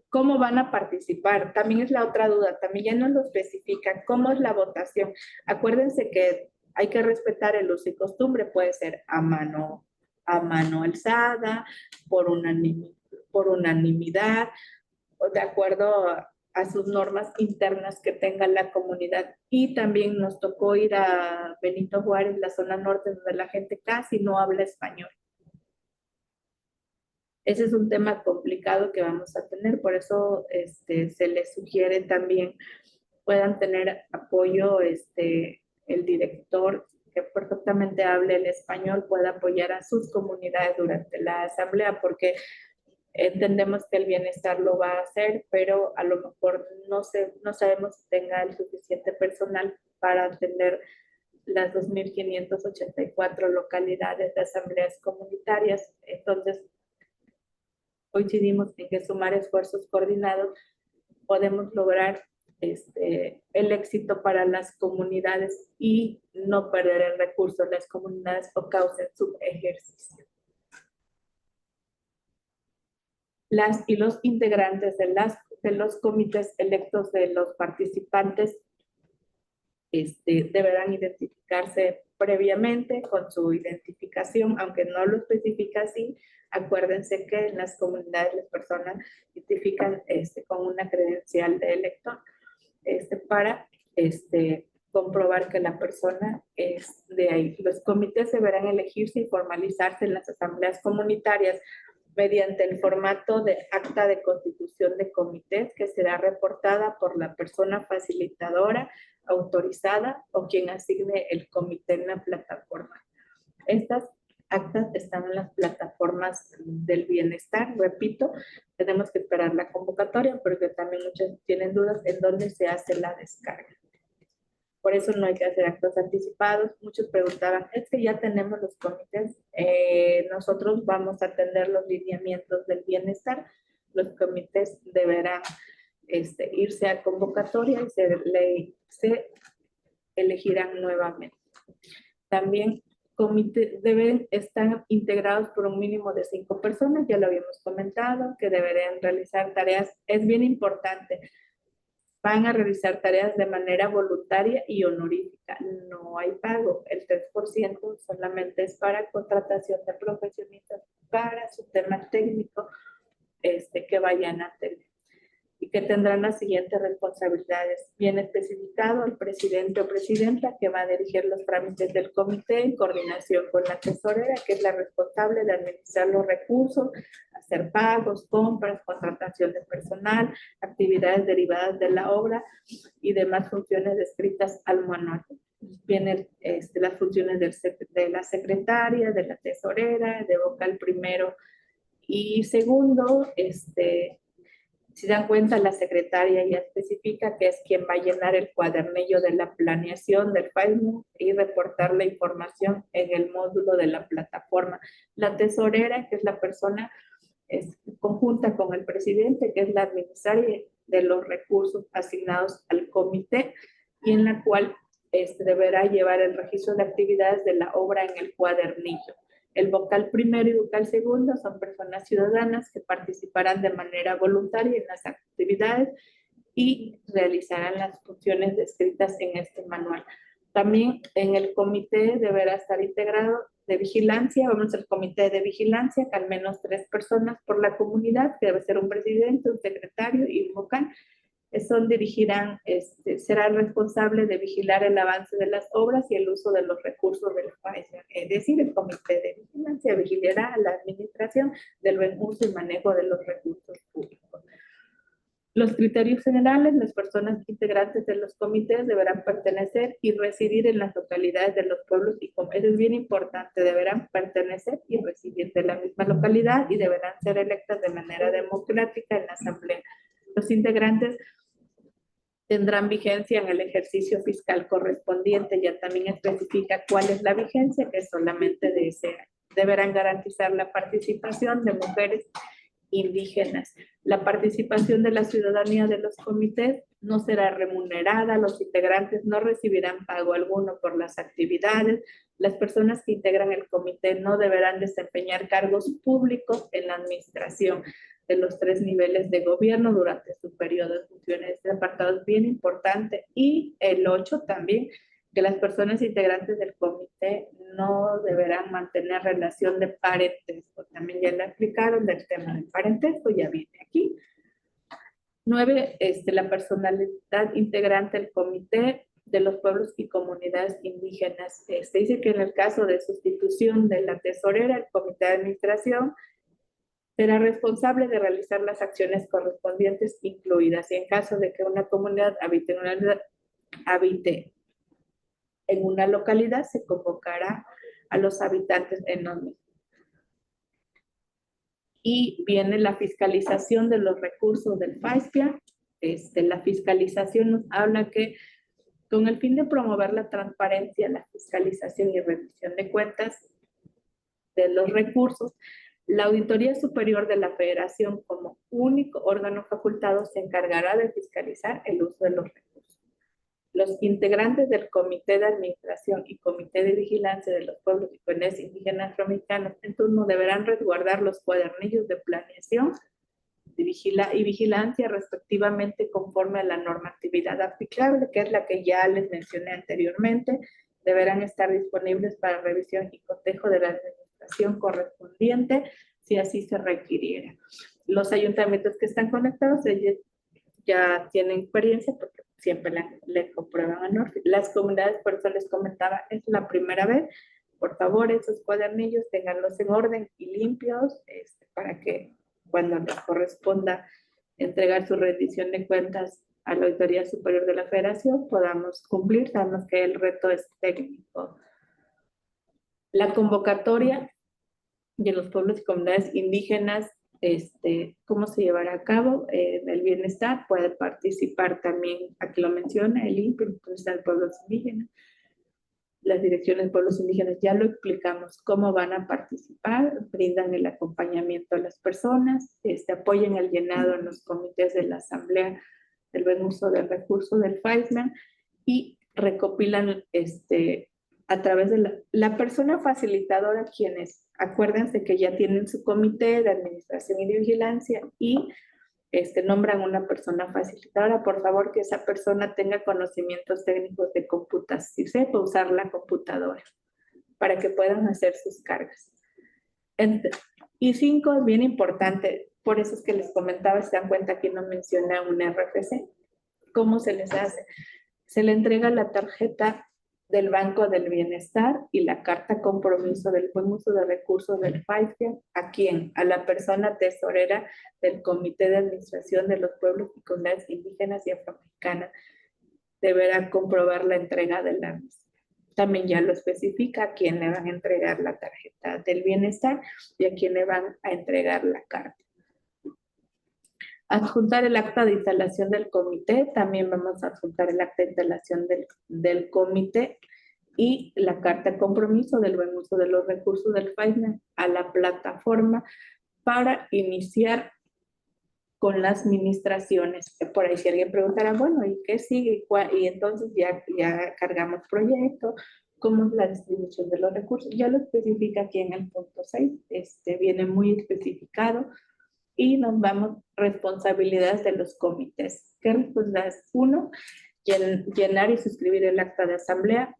¿cómo van a participar? También es la otra duda, también ya nos lo especifican. ¿Cómo es la votación? Acuérdense que hay que respetar el uso y costumbre, puede ser a mano alzada, por unanimidad, o de acuerdo a sus normas internas que tenga la comunidad. Y también nos tocó ir a Benito Juárez, la zona norte, donde la gente casi no habla español. Ese es un tema complicado que vamos a tener, por eso se les sugiere también puedan tener apoyo, el director que perfectamente hable el español pueda apoyar a sus comunidades durante la asamblea, porque entendemos que el bienestar lo va a hacer, pero a lo mejor no sabemos si tenga el suficiente personal para atender las 2.584 localidades de asambleas comunitarias. Entonces, coincidimos en que sumar esfuerzos coordinados podemos lograr el éxito para las comunidades y no perder el recurso de las comunidades o causa su ejercicio. Las y los integrantes de los comités electos de los participantes deberán identificarse previamente con su identificación, aunque no lo especifica así. Acuérdense que en las comunidades las personas identifican con una credencial de elector para comprobar que la persona es de ahí. Los comités deberán elegirse y formalizarse en las asambleas comunitarias mediante el formato de acta de constitución de comités que será reportada por la persona facilitadora autorizada o quien asigne el comité en la plataforma. Estas actas están en las plataformas del bienestar, repito, tenemos que esperar la convocatoria porque también muchos tienen dudas en dónde se hace la descarga. Por eso no hay que hacer actos anticipados. Muchos preguntaban, es que ya tenemos los comités, nosotros vamos a atender los lineamientos del bienestar, los comités deberán irse a convocatoria y se elegirán nuevamente. También deben estar integrados por un mínimo de 5 personas, ya lo habíamos comentado, que deberían realizar tareas, es bien importante, van a realizar tareas de manera voluntaria y honorífica, no hay pago, el 3% solamente es para contratación de profesionistas para su tema técnico que vayan a tener y que tendrán las siguientes responsabilidades. Bien especificado, el presidente o presidenta que va a dirigir los trámites del comité en coordinación con la tesorera, que es la responsable de administrar los recursos, hacer pagos, compras, contratación de personal, actividades derivadas de la obra y demás funciones descritas al manual. Vienen las funciones de la secretaria, de la tesorera, de vocal primero y segundo, si dan cuenta, la secretaria ya especifica que es quien va a llenar el cuadernillo de la planeación del Facebook y reportar la información en el módulo de la plataforma. La tesorera, que es la persona conjunta con el presidente, que es la administraria de los recursos asignados al comité y en la cual deberá llevar el registro de actividades de la obra en el cuadernillo. El vocal primero y vocal segundo son personas ciudadanas que participarán de manera voluntaria en las actividades y realizarán las funciones descritas en este manual. También en el comité deberá estar integrado de vigilancia, vamos al comité de vigilancia, que al menos 3 personas por la comunidad, que debe ser un presidente, un secretario y un vocal, dirigirán, serán responsables de vigilar el avance de las obras y el uso de los recursos del país. Es decir, el comité de vigilancia vigilará a la administración del buen uso y manejo de los recursos públicos. Los criterios generales, las personas integrantes de los comités deberán pertenecer y residir en las localidades de los pueblos y eso es bien importante, deberán pertenecer y residir de la misma localidad y deberán ser electas de manera democrática en la asamblea. Los integrantes tendrán vigencia en el ejercicio fiscal correspondiente, ya también especifica cuál es la vigencia, que es solamente de ese año. Deberán garantizar la participación de mujeres indígenas. La participación de la ciudadanía de los comités no será remunerada, los integrantes no recibirán pago alguno por las actividades, las personas que integran el comité no deberán desempeñar cargos públicos en la administración de los 3 niveles de gobierno durante su periodo de funciones. Este apartado es bien importante. Y el 8 también, que las personas integrantes del comité no deberán mantener relación de parentesco. También ya le explicaron del tema del parentesco, ya viene aquí. 9, la personalidad integrante del comité de los pueblos y comunidades indígenas. Dice que en el caso de sustitución de la tesorera, el comité de administración será responsable de realizar las acciones correspondientes incluidas. Y en caso de que una comunidad habite en una localidad, se convocará a los habitantes en los mismos. Y viene la fiscalización de los recursos del FAISPIA. La fiscalización nos habla que con el fin de promover la transparencia, la fiscalización y rendición de cuentas de los recursos, la Auditoría Superior de la Federación, como único órgano facultado, se encargará de fiscalizar el uso de los recursos. Los integrantes del Comité de Administración y Comité de Vigilancia de los Pueblos y Comunidades Indígenas Afroamericanos en turno deberán resguardar los cuadernillos de planeación y vigilancia respectivamente conforme a la normatividad aplicable, que es la que ya les mencioné anteriormente. Deberán estar disponibles para revisión y cotejo de la administración correspondiente, si así se requiriera. Los ayuntamientos que están conectados, ellos ya tienen experiencia porque siempre le comprueban a Norfi. Las comunidades, por eso les comentaba, es la primera vez. Por favor, esos cuadernillos tenganlos en orden y limpios para que cuando les corresponda entregar su rendición de cuentas a la Auditoría Superior de la Federación podamos cumplir, sabemos que el reto es técnico. La convocatoria de los pueblos y comunidades indígenas, cómo se llevará a cabo el bienestar, puede participar también, aquí lo menciona, el INPE, el Instituto de Pueblos Indígenas, las direcciones de pueblos indígenas, ya lo explicamos cómo van a participar, brindan el acompañamiento a las personas, apoyan el llenado en los comités de la Asamblea del buen uso del recurso del FAISMA y recopilan a través de la persona facilitadora, quienes acuérdense que ya tienen su comité de administración y de vigilancia y nombran una persona facilitadora. Por favor, que esa persona tenga conocimientos técnicos de computación, sepa usar la computadora para que puedan hacer sus cargas. Y 5 es bien importante, por eso es que les comentaba, se dan cuenta que no menciona un RFC. ¿Cómo se les hace? Se le entrega la tarjeta del Banco del Bienestar y la carta compromiso del buen uso de recursos del FAISMA. ¿A quién? A la persona tesorera del Comité de Administración de los Pueblos y Comunidades Indígenas y Afroamericanas. Deberá comprobar la entrega de la misma. También ya lo especifica a quién le van a entregar la tarjeta del bienestar y a quién le van a entregar la carta. Adjuntar el acta de instalación del comité, también vamos a adjuntar el acta de instalación del comité y la carta de compromiso del buen uso de los recursos del FAISMA a la plataforma para iniciar con las administraciones. Por ahí si alguien preguntará, bueno, ¿y qué sigue? Y entonces ya cargamos proyecto, ¿cómo es la distribución de los recursos? Ya lo especifica aquí en el punto 6, viene muy especificado. Y nos vamos responsabilidades de los comités. ¿Qué responsabilidades? 1, llenar y suscribir el acta de asamblea.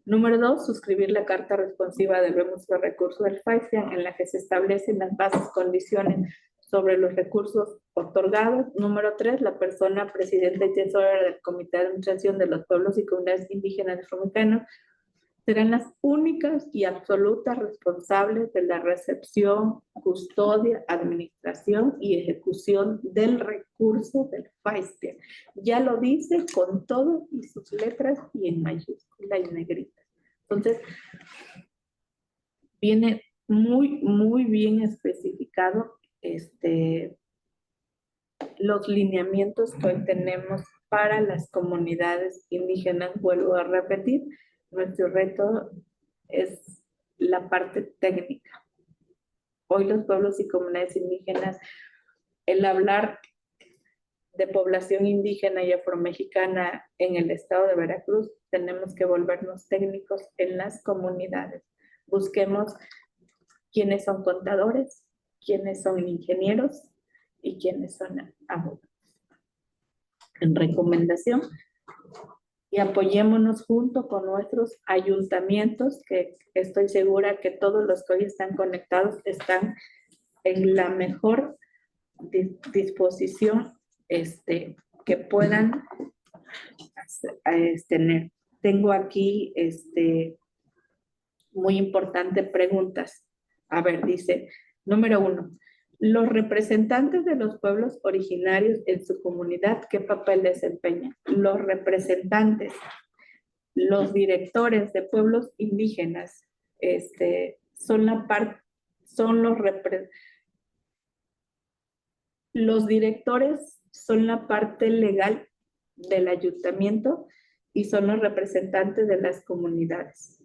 Número 2, suscribir la carta responsiva del buen uso de recursos del FAISMA en la que se establecen las bases, condiciones sobre los recursos otorgados. Número 3, la persona presidenta y tesorera del Comité de Administración de los Pueblos y Comunidades Indígenas Afroamericanos serán las únicas y absolutas responsables de la recepción, custodia, administración y ejecución del recurso del FAISMA. Ya lo dice con todo y sus letras y en mayúscula y negrita. Entonces, viene muy, muy bien especificado los lineamientos que hoy tenemos para las comunidades indígenas. Vuelvo a repetir, nuestro reto es la parte técnica. Hoy los pueblos y comunidades indígenas, el hablar de población indígena y afromexicana en el estado de Veracruz, tenemos que volvernos técnicos en las comunidades. Busquemos quiénes son contadores, quiénes son ingenieros y quiénes son abogados. En recomendación, y apoyémonos junto con nuestros ayuntamientos, que estoy segura que todos los que hoy están conectados están en la mejor disposición que puedan tener. Tengo aquí muy importante preguntas. A ver, dice, número 1, los representantes de los pueblos originarios en su comunidad, ¿qué papel desempeñan? Los representantes, los directores de pueblos indígenas, los directores son la parte legal del ayuntamiento y son los representantes de las comunidades.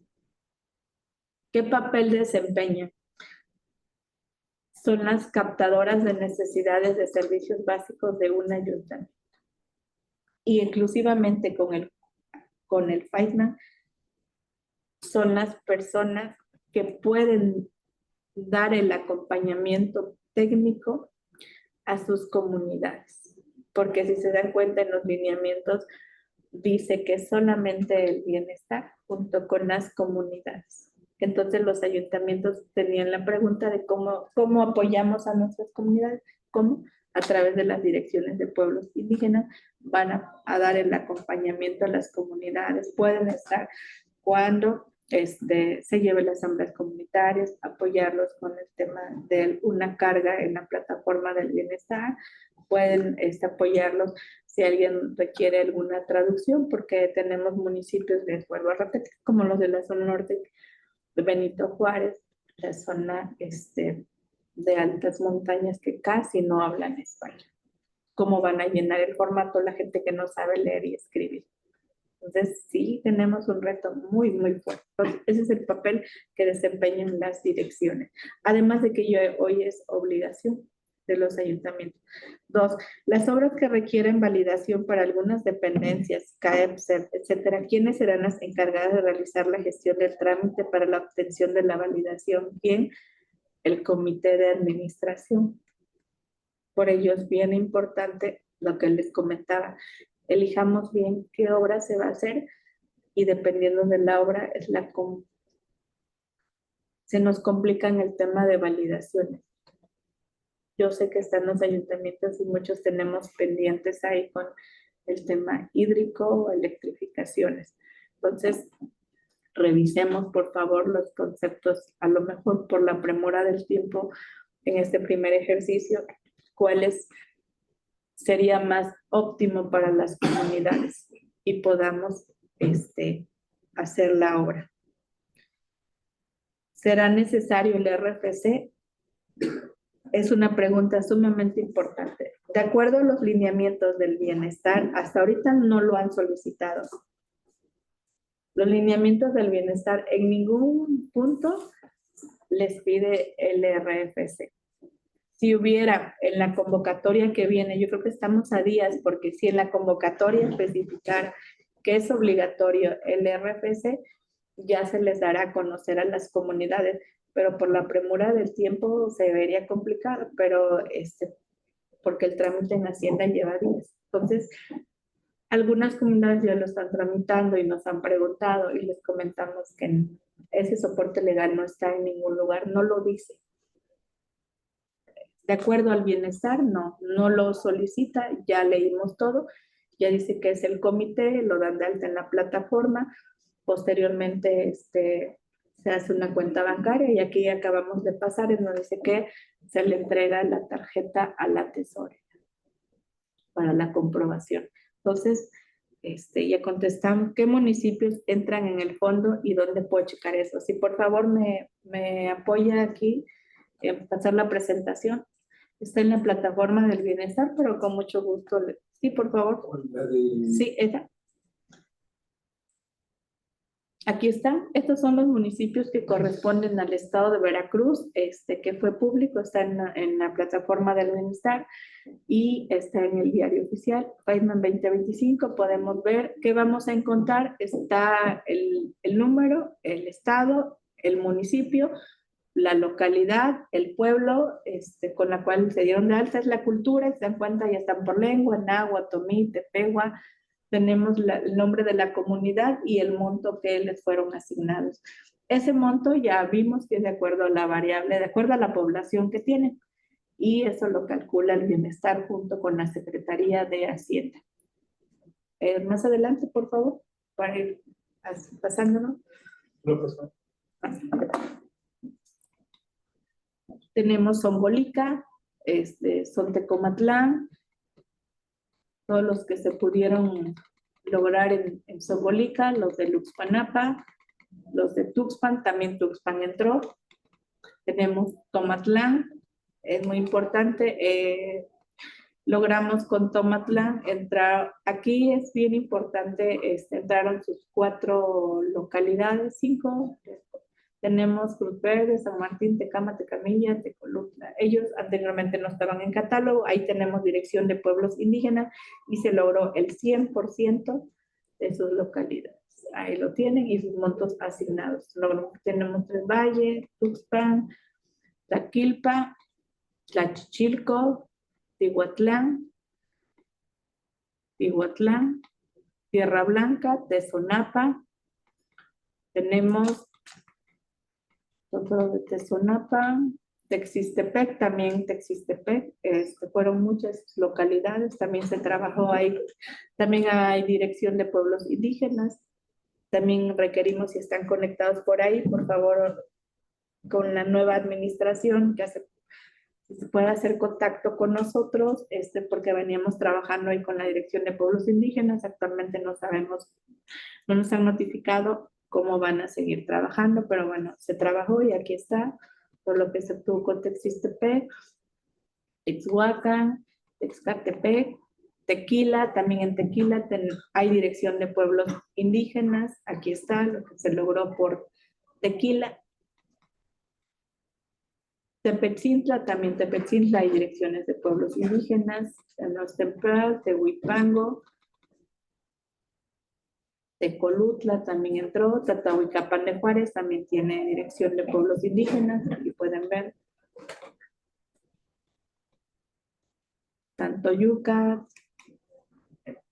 ¿Qué papel desempeñan? Son las captadoras de necesidades de servicios básicos de un ayuntamiento. Y inclusivamente con el FAISMA son las personas que pueden dar el acompañamiento técnico a sus comunidades. Porque si se dan cuenta en los lineamientos, dice que solamente el bienestar junto con las comunidades. Entonces los ayuntamientos tenían la pregunta de cómo apoyamos a nuestras comunidades. ¿Cómo? A través de las direcciones de pueblos indígenas van a dar el acompañamiento a las comunidades. Pueden estar cuando se lleven las asambleas comunitarias, apoyarlos con el tema de una carga en la plataforma del bienestar. Pueden apoyarlos si alguien requiere alguna traducción, porque tenemos municipios, les vuelvo a repetir, como los de la zona norte de Benito Juárez, la zona de altas montañas que casi no hablan español. ¿Cómo van a llenar el formato la gente que no sabe leer y escribir? Entonces, sí, tenemos un reto muy, muy fuerte. Entonces, ese es el papel que desempeñan las direcciones. Además de que hoy es obligación de los ayuntamientos. 2, las obras que requieren validación para algunas dependencias, CAEP, CEP, etcétera, ¿quiénes serán las encargadas de realizar la gestión del trámite para la obtención de la validación? ¿Quién? El comité de administración. Por ello es bien importante lo que les comentaba. Elijamos bien qué obra se va a hacer y dependiendo de la obra se nos complica en el tema de validaciones. Yo sé que están los ayuntamientos y muchos tenemos pendientes ahí con el tema hídrico o electrificaciones. Entonces, revisemos por favor los conceptos, a lo mejor por la premura del tiempo en este primer ejercicio, cuáles sería más óptimo para las comunidades y podamos hacer la obra. ¿Será necesario el RFC? Es una pregunta sumamente importante. De acuerdo a los lineamientos del bienestar, hasta ahorita no lo han solicitado. Los lineamientos del bienestar en ningún punto les pide el RFC. Si hubiera en la convocatoria que viene, yo creo que estamos a días, porque si en la convocatoria especificar que es obligatorio el RFC, ya se les dará a conocer a las comunidades, pero por la premura del tiempo se vería complicado, pero porque el trámite en Hacienda lleva días. Entonces, algunas comunidades ya lo están tramitando y nos han preguntado y les comentamos que ese soporte legal no está en ningún lugar, no lo dice. De acuerdo al bienestar, no lo solicita, ya leímos todo, ya dice que es el comité, lo dan de alta en la plataforma, posteriormente se hace una cuenta bancaria y aquí acabamos de pasar en donde dice que se le entrega la tarjeta a la tesorera para la comprobación. Entonces, ya contestamos qué municipios entran en el fondo y dónde puedo checar eso. Si por favor me apoya aquí en pasar la presentación. Está en la plataforma del bienestar, pero con mucho gusto. Sí, por favor. Sí, esa. Aquí están. Estos son los municipios que corresponden al estado de Veracruz, que fue público, está en la plataforma del bienestar y está en el diario oficial. Feynman 2025, podemos ver qué vamos a encontrar. Está el número, el estado, el municipio, la localidad, el pueblo con la cual se dieron de alta es la cultura, se dan cuenta, ya están por lengua, náhuatl, tomí, tepehua, tenemos el nombre de la comunidad y el monto que les fueron asignados. Ese monto ya vimos que es de acuerdo a la variable, de acuerdo a la población que tienen, y eso lo calcula el bienestar junto con la Secretaría de Hacienda. Más adelante, por favor, para ir pasándonos. Tenemos Zongolica, Sontecomatlán, todos los que se pudieron lograr en Zongolica, los de Luxpanapa, los de Tuxpan, también Tuxpan entró. Tenemos Tomatlán, es muy importante, logramos con Tomatlán entrar, aquí es bien importante, entraron sus 4 localidades, 5, tenemos Cruz Verde, San Martín, Tecama, Tecamilla, Tecolutla. Ellos anteriormente no estaban en catálogo. Ahí tenemos dirección de pueblos indígenas y se logró el 100% de sus localidades. Ahí lo tienen y sus montos asignados. Tenemos Tres Valles, Tuxpan, Tlaquilpa, Tlachichilco, Tihuatlán, Tierra Blanca, Tezonapa. Tenemos de Tezonapa, Texistepec, también Texistepec, fueron muchas localidades, también se trabajó ahí, también hay dirección de pueblos indígenas, también requerimos si están conectados por ahí, por favor, con la nueva administración que hace si se puede hacer contacto con nosotros, porque veníamos trabajando ahí con la Dirección de Pueblos Indígenas. Actualmente no sabemos, no nos han notificado cómo van a seguir trabajando, pero bueno, se trabajó y aquí está, por lo que se obtuvo con Texistepec, Texhuacán, Texcatepec, Tequila. También en Tequila hay Dirección de Pueblos Indígenas. Aquí está lo que se logró por Tequila. Tepetzintla, también Tepetzintla hay direcciones de pueblos indígenas. En los Tempral, Tehuipango, Tecolutla también entró. Tatahuicapán de Juárez también tiene dirección de pueblos indígenas. Aquí pueden ver. Tantoyuca,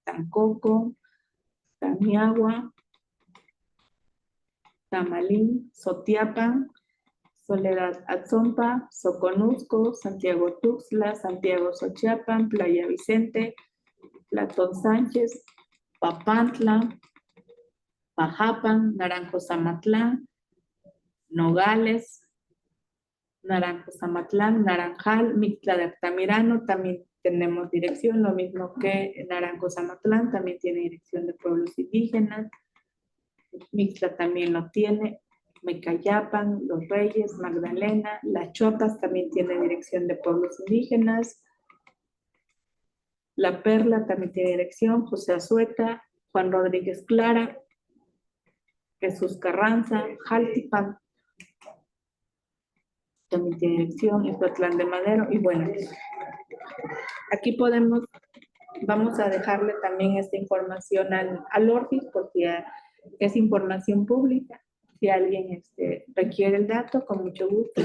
Tancoco, Tamiagua, Tamalín, Sotiapan, Soledad Atzompa, Soconusco, Santiago Tuxtla, Santiago Xochiapan, Playa Vicente, Platón Sánchez, Papantla, Pajapan, Naranjo Zamatlán, Nogales, Naranjo Zamatlán, Naranjal, Mixtla de Altamirano, también tenemos dirección, lo mismo que Naranjo Zamatlán, también tiene dirección de pueblos indígenas. Mixtla también lo tiene. Mecayapan, Los Reyes, Magdalena, Las Chopas también tiene dirección de pueblos indígenas. La Perla también tiene dirección. José Azueta, Juan Rodríguez Clara, Jesús Carranza, Jaltipan también tiene dirección. Izhuatlán de Madero. Y bueno, aquí vamos a dejarle también esta información al Orfis, porque es información pública. Si alguien requiere el dato, con mucho gusto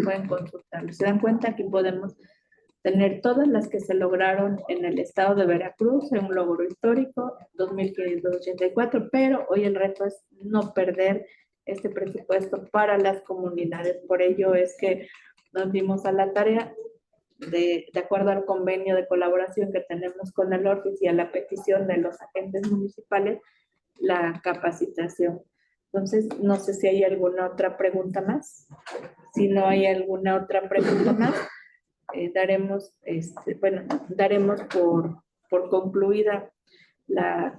pueden consultarlo. Se dan cuenta que podemos tener todas las que se lograron en el estado de Veracruz, en un logro histórico, 2.584, pero hoy el reto es no perder este presupuesto para las comunidades. Por ello es que nos dimos a la tarea de acuerdo al convenio de colaboración que tenemos con el Orfis y a la petición de los agentes municipales, la capacitación. Entonces, no sé si hay alguna otra pregunta más. Si no hay alguna otra pregunta más, daremos por concluida la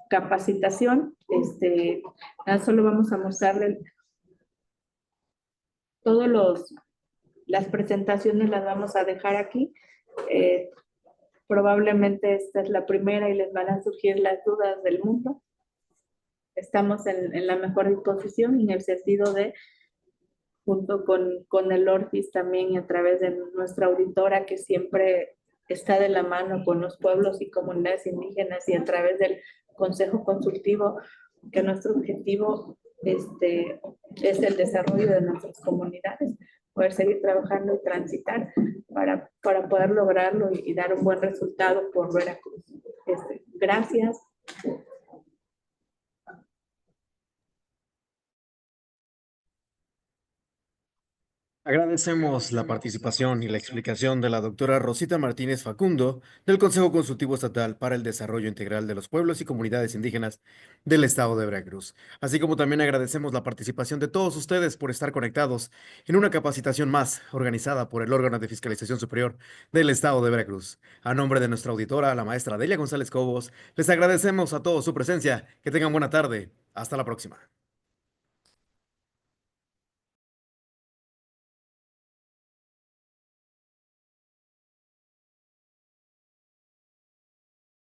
capacitación. Solo vamos a mostrarle las presentaciones, las vamos a dejar aquí. Probablemente esta es la primera y les van a surgir las dudas del mundo. Estamos en la mejor disposición en el sentido de, junto con el Orfis también, y a través de nuestra auditora que siempre está de la mano con los pueblos y comunidades indígenas, y a través del Consejo Consultivo, que nuestro objetivo es el desarrollo de nuestras comunidades, poder seguir trabajando y transitar para poder lograrlo y dar un buen resultado por Veracruz. Gracias. Agradecemos la participación y la explicación de la doctora Rosita Martínez Facundo del Consejo Consultivo Estatal para el Desarrollo Integral de los Pueblos y Comunidades Indígenas del Estado de Veracruz. Así como también agradecemos la participación de todos ustedes por estar conectados en una capacitación más organizada por el órgano de fiscalización superior del Estado de Veracruz. A nombre de nuestra auditora, la maestra Delia González Cobos, les agradecemos a todos su presencia. Que tengan buena tarde. Hasta la próxima.